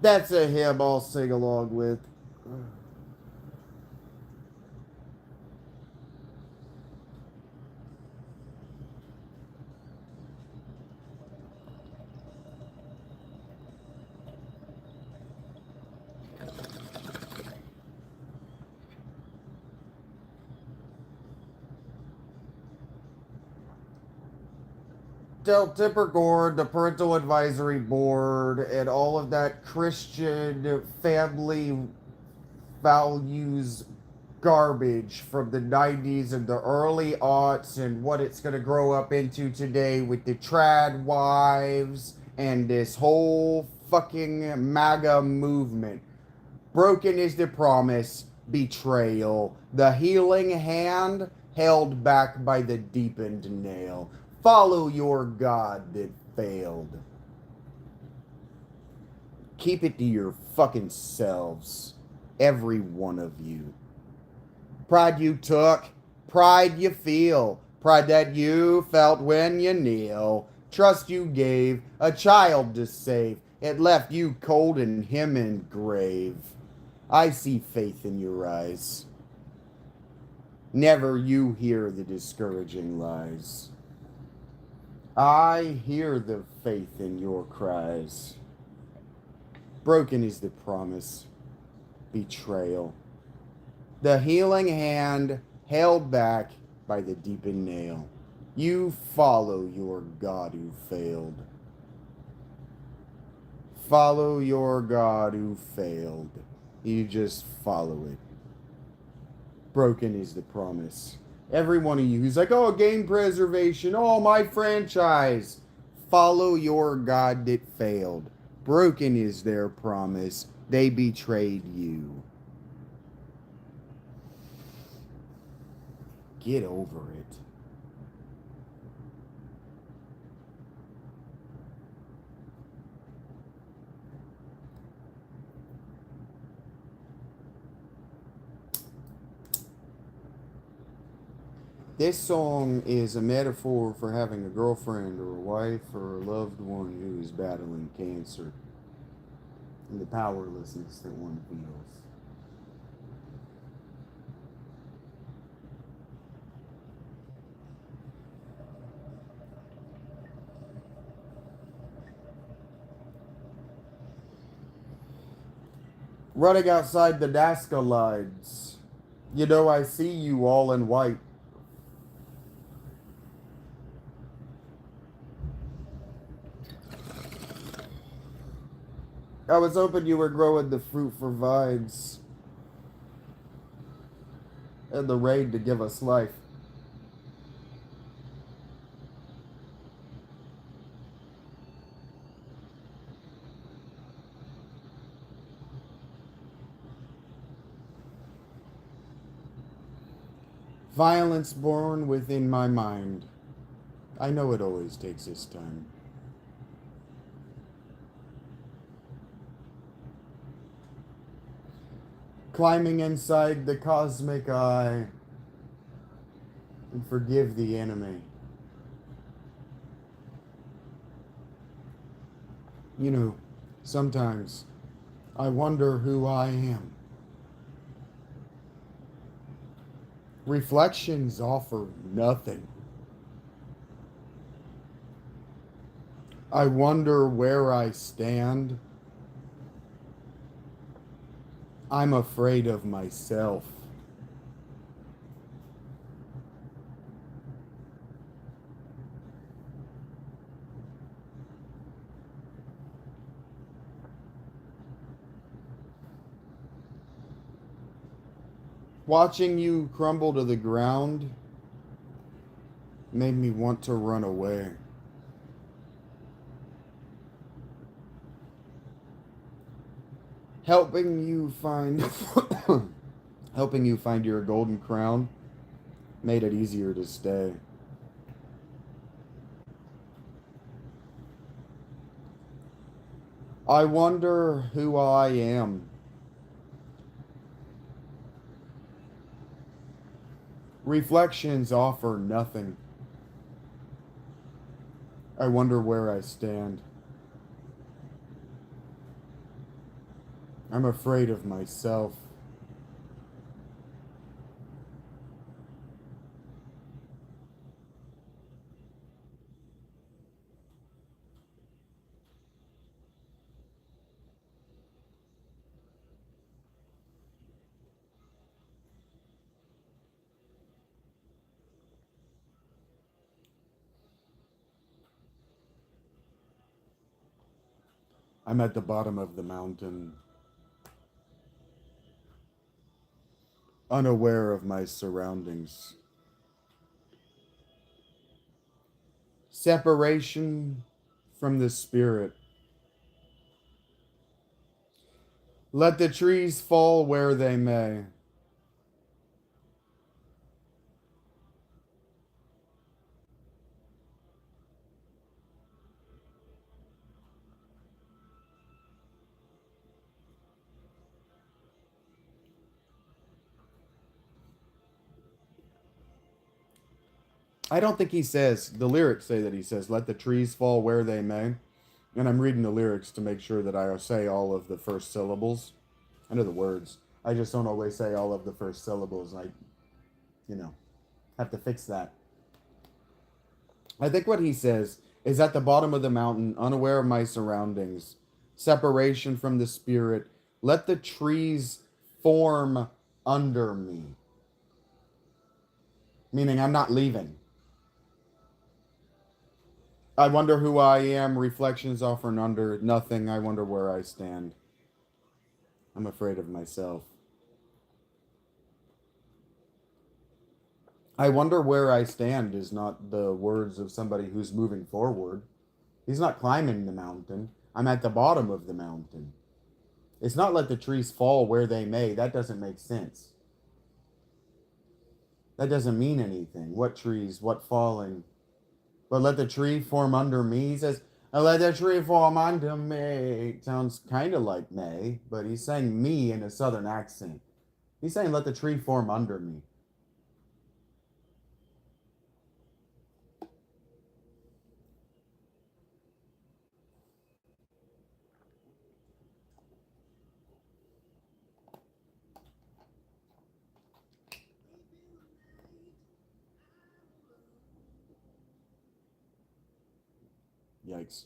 That's a hymn I'll sing along with. Del Tipper Gore, the Parental Advisory Board, and all of that Christian family values garbage from the 90s and the early aughts and what it's going to grow up into today with the trad wives and this whole fucking MAGA movement. Broken is the promise, betrayal. The healing hand held back by the deepened nail. Follow your God that failed. Keep it to your fucking selves. Every one of you. Pride you took. Pride you feel. Pride that you felt when you kneel. Trust you gave. A child to save. It left you cold and him in grave. I see faith in your eyes. Never you hear the discouraging lies. I hear the faith in your cries. Broken is the promise, betrayal. The healing hand held back by the deepened nail. You follow your God who failed. Follow your God who failed. You just follow it. Broken is the promise. Every one of you who's like, oh, game preservation, oh, my franchise. Follow your God that failed. Broken is their promise. They betrayed you. Get over it. This song is a metaphor for having a girlfriend or a wife or a loved one who is battling cancer and the powerlessness that one feels. Running outside the Nazca lines. You know, I see you all in white. I was hoping you were growing the fruit for vines. and the raid to give us life. Violence born within my mind. I know it always takes its time. Climbing inside the cosmic eye and forgive the enemy. You know, sometimes I wonder who I am. Reflections offer nothing. I wonder where I stand. I'm afraid of myself. Watching you crumble to the ground made me want to run away. Helping you find helping you find your golden crown made it easier to stay. I wonder who I am. Reflections offer nothing. I wonder where I stand. I'm afraid of myself. I'm at the bottom of the mountain, unaware of my surroundings. Separation from the spirit. Let the trees fall where they may. I don't think he says, the lyrics say that he says, let the trees fall where they may. And I'm reading the lyrics to make sure that I say all of the first syllables. I know the words. I just don't always say all of the first syllables. I, have to fix that. I think what he says is at the bottom of the mountain, unaware of my surroundings, separation from the spirit, let the trees form under me. Meaning I'm not leaving. I wonder who I am. Reflections offer under nothing. I wonder where I stand. I'm afraid of myself. I wonder where I stand is not the words of somebody who's moving forward. He's not climbing the mountain. I'm at the bottom of the mountain. It's not let the trees fall where they may. That doesn't make sense. That doesn't mean anything. What trees? What falling? But let the tree form under me. He says, let the tree form under me. It sounds kind of like May, but he's saying me in a southern accent. He's saying, let the tree form under me. Yikes.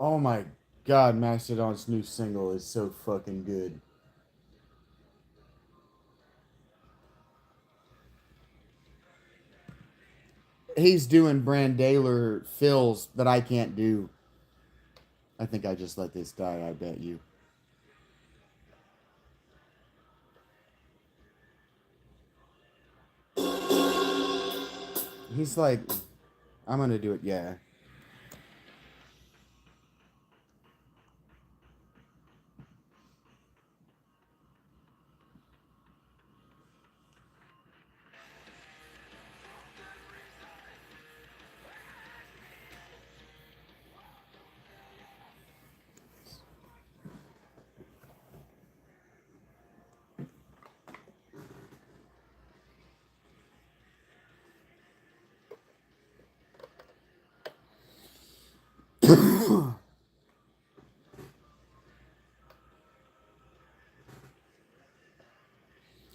Oh my god, Mastodon's new single is so fucking good. He's doing Brandaler fills that I can't do. I think I just let this die, I bet you. He's like, I'm gonna do it, yeah.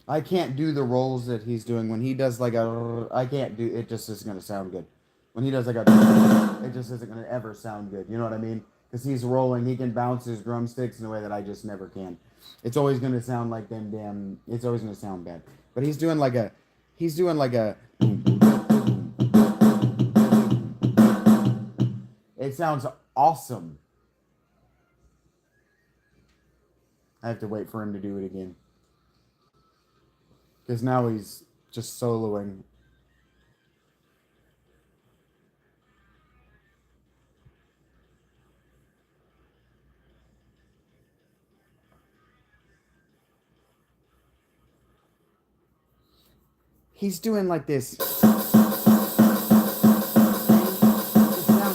I can't do the rolls that he's doing. When he does like a, I can't do it. Just isn't gonna sound good. When he does like a, it just isn't gonna ever sound good. You know what I mean? Because he's rolling, he can bounce his drumsticks in a way that I just never can. It's always gonna sound like them damn. It's always gonna sound bad. But he's doing like a, he's doing like a. It sounds awesome. I have to wait for him to do it again. Because now he's just soloing. He's doing like this. It sounds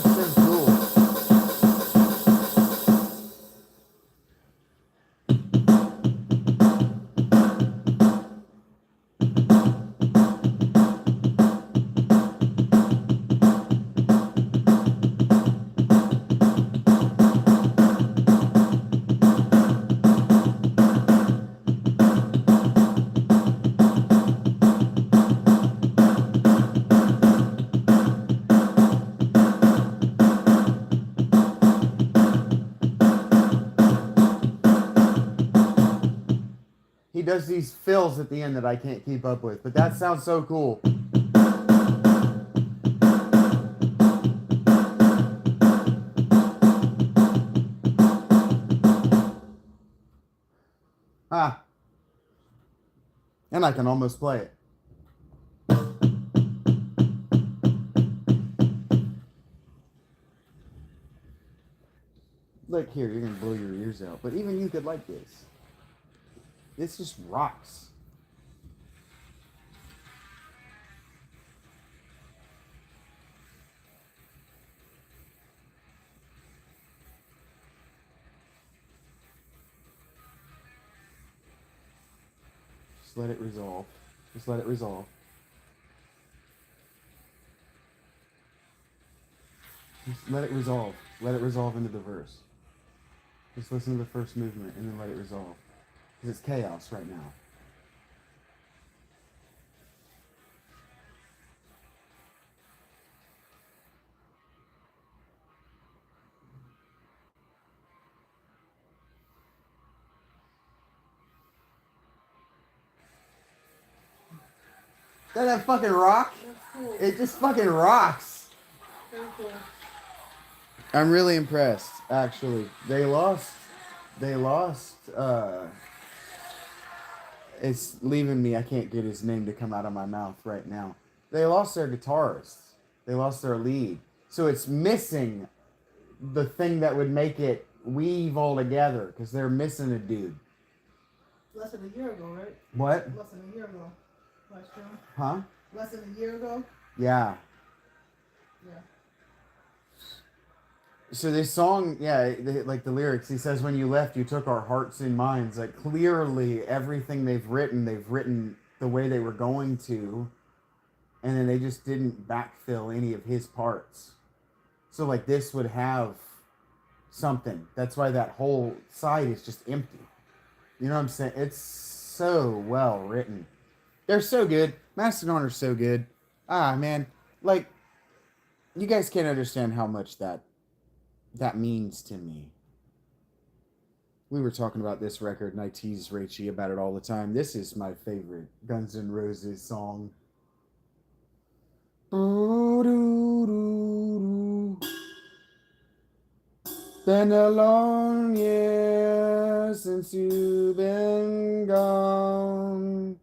so cool. He does these fills at the end that I can't keep up with, but that sounds so cool. Ah. And I can almost play it. Look here, you're gonna blow your ears out. But even you could like this. This just rocks. Just let it resolve. Just let it resolve. Just let it resolve. Let it resolve into the verse. Just listen to the first movement and then let it resolve. Because it's chaos right now. Doesn't that fucking rock? That's cool. It just fucking rocks. Very cool. I'm really impressed, actually. They lost. It's leaving me. I can't get his name to come out of my mouth right now. They lost their guitarist. They lost their lead. So it's missing the thing that would make it weave all together because they're missing a dude. Less than a year ago, right? What? Less than a year ago. Last year. Huh? Less than a year ago. Yeah. Yeah. So this song, yeah, like the lyrics, he says, when you left, you took our hearts and minds. Like, clearly, everything they've written the way they were going to, and then they just didn't backfill any of his parts. So, like, this would have something. That's why that whole side is just empty. You know what I'm saying? It's so well written. They're so good. Mastodon are so good. Ah, man. Like, you guys can't understand how much that that means to me. We were talking about this record, and I tease Rachie about it all the time. This is my favorite Guns N' Roses song. Been a long year since you've been gone.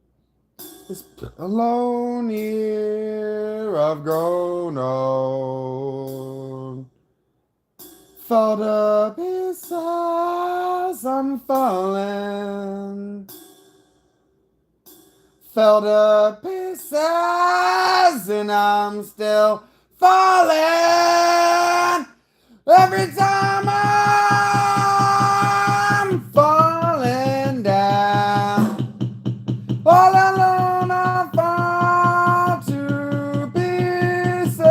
It's a lone year I've grown old. Fall to pieces, I'm falling. Fell to pieces, and I'm still falling. Every time I'm falling down, all alone I fall to pieces.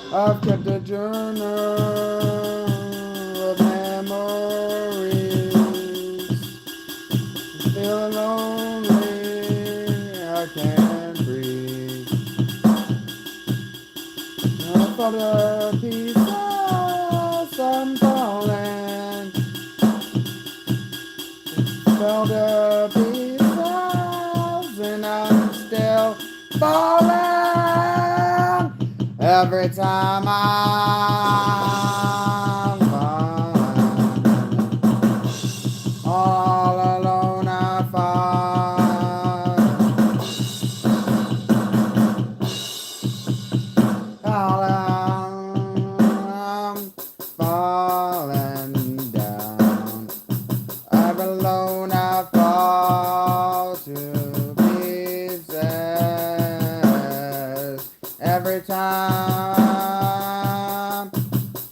I've kept a journal of memories. Feeling lonely, I can't breathe. I fall to pieces, I'm falling. Fell to pieces, and I'm still falling. Every time I'm falling, all alone I fall. All alone I'm falling down. I'm alone I fall to pieces. Every time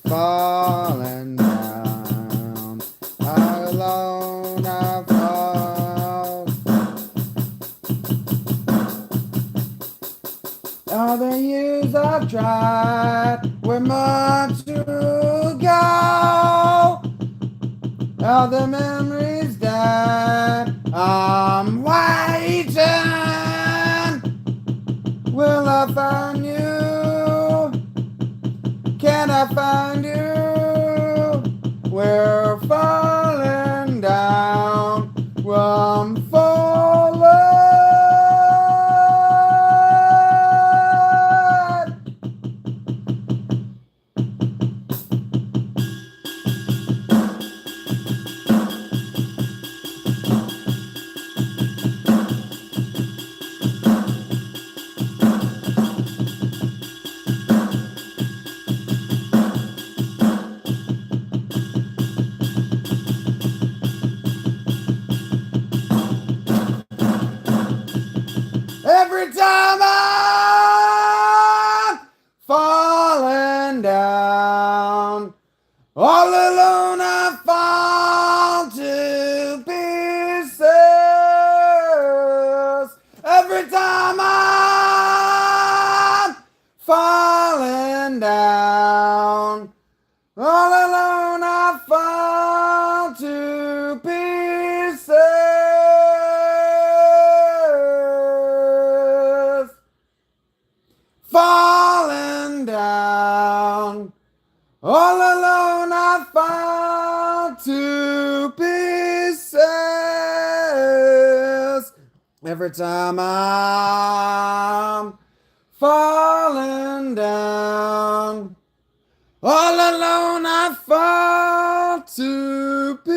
falling down, all alone I fall. All the years I've tried were more to go. All the memories that I'm waiting. Will I find you? Can I find you? We're falling down. Well, I'm falling. Every time I'm falling down, all alone I fall to pieces. Every time I'm falling down, all alone I fall to pieces. Falling down, all alone I fall to pieces. Every time I'm falling down, all alone I fall to pieces.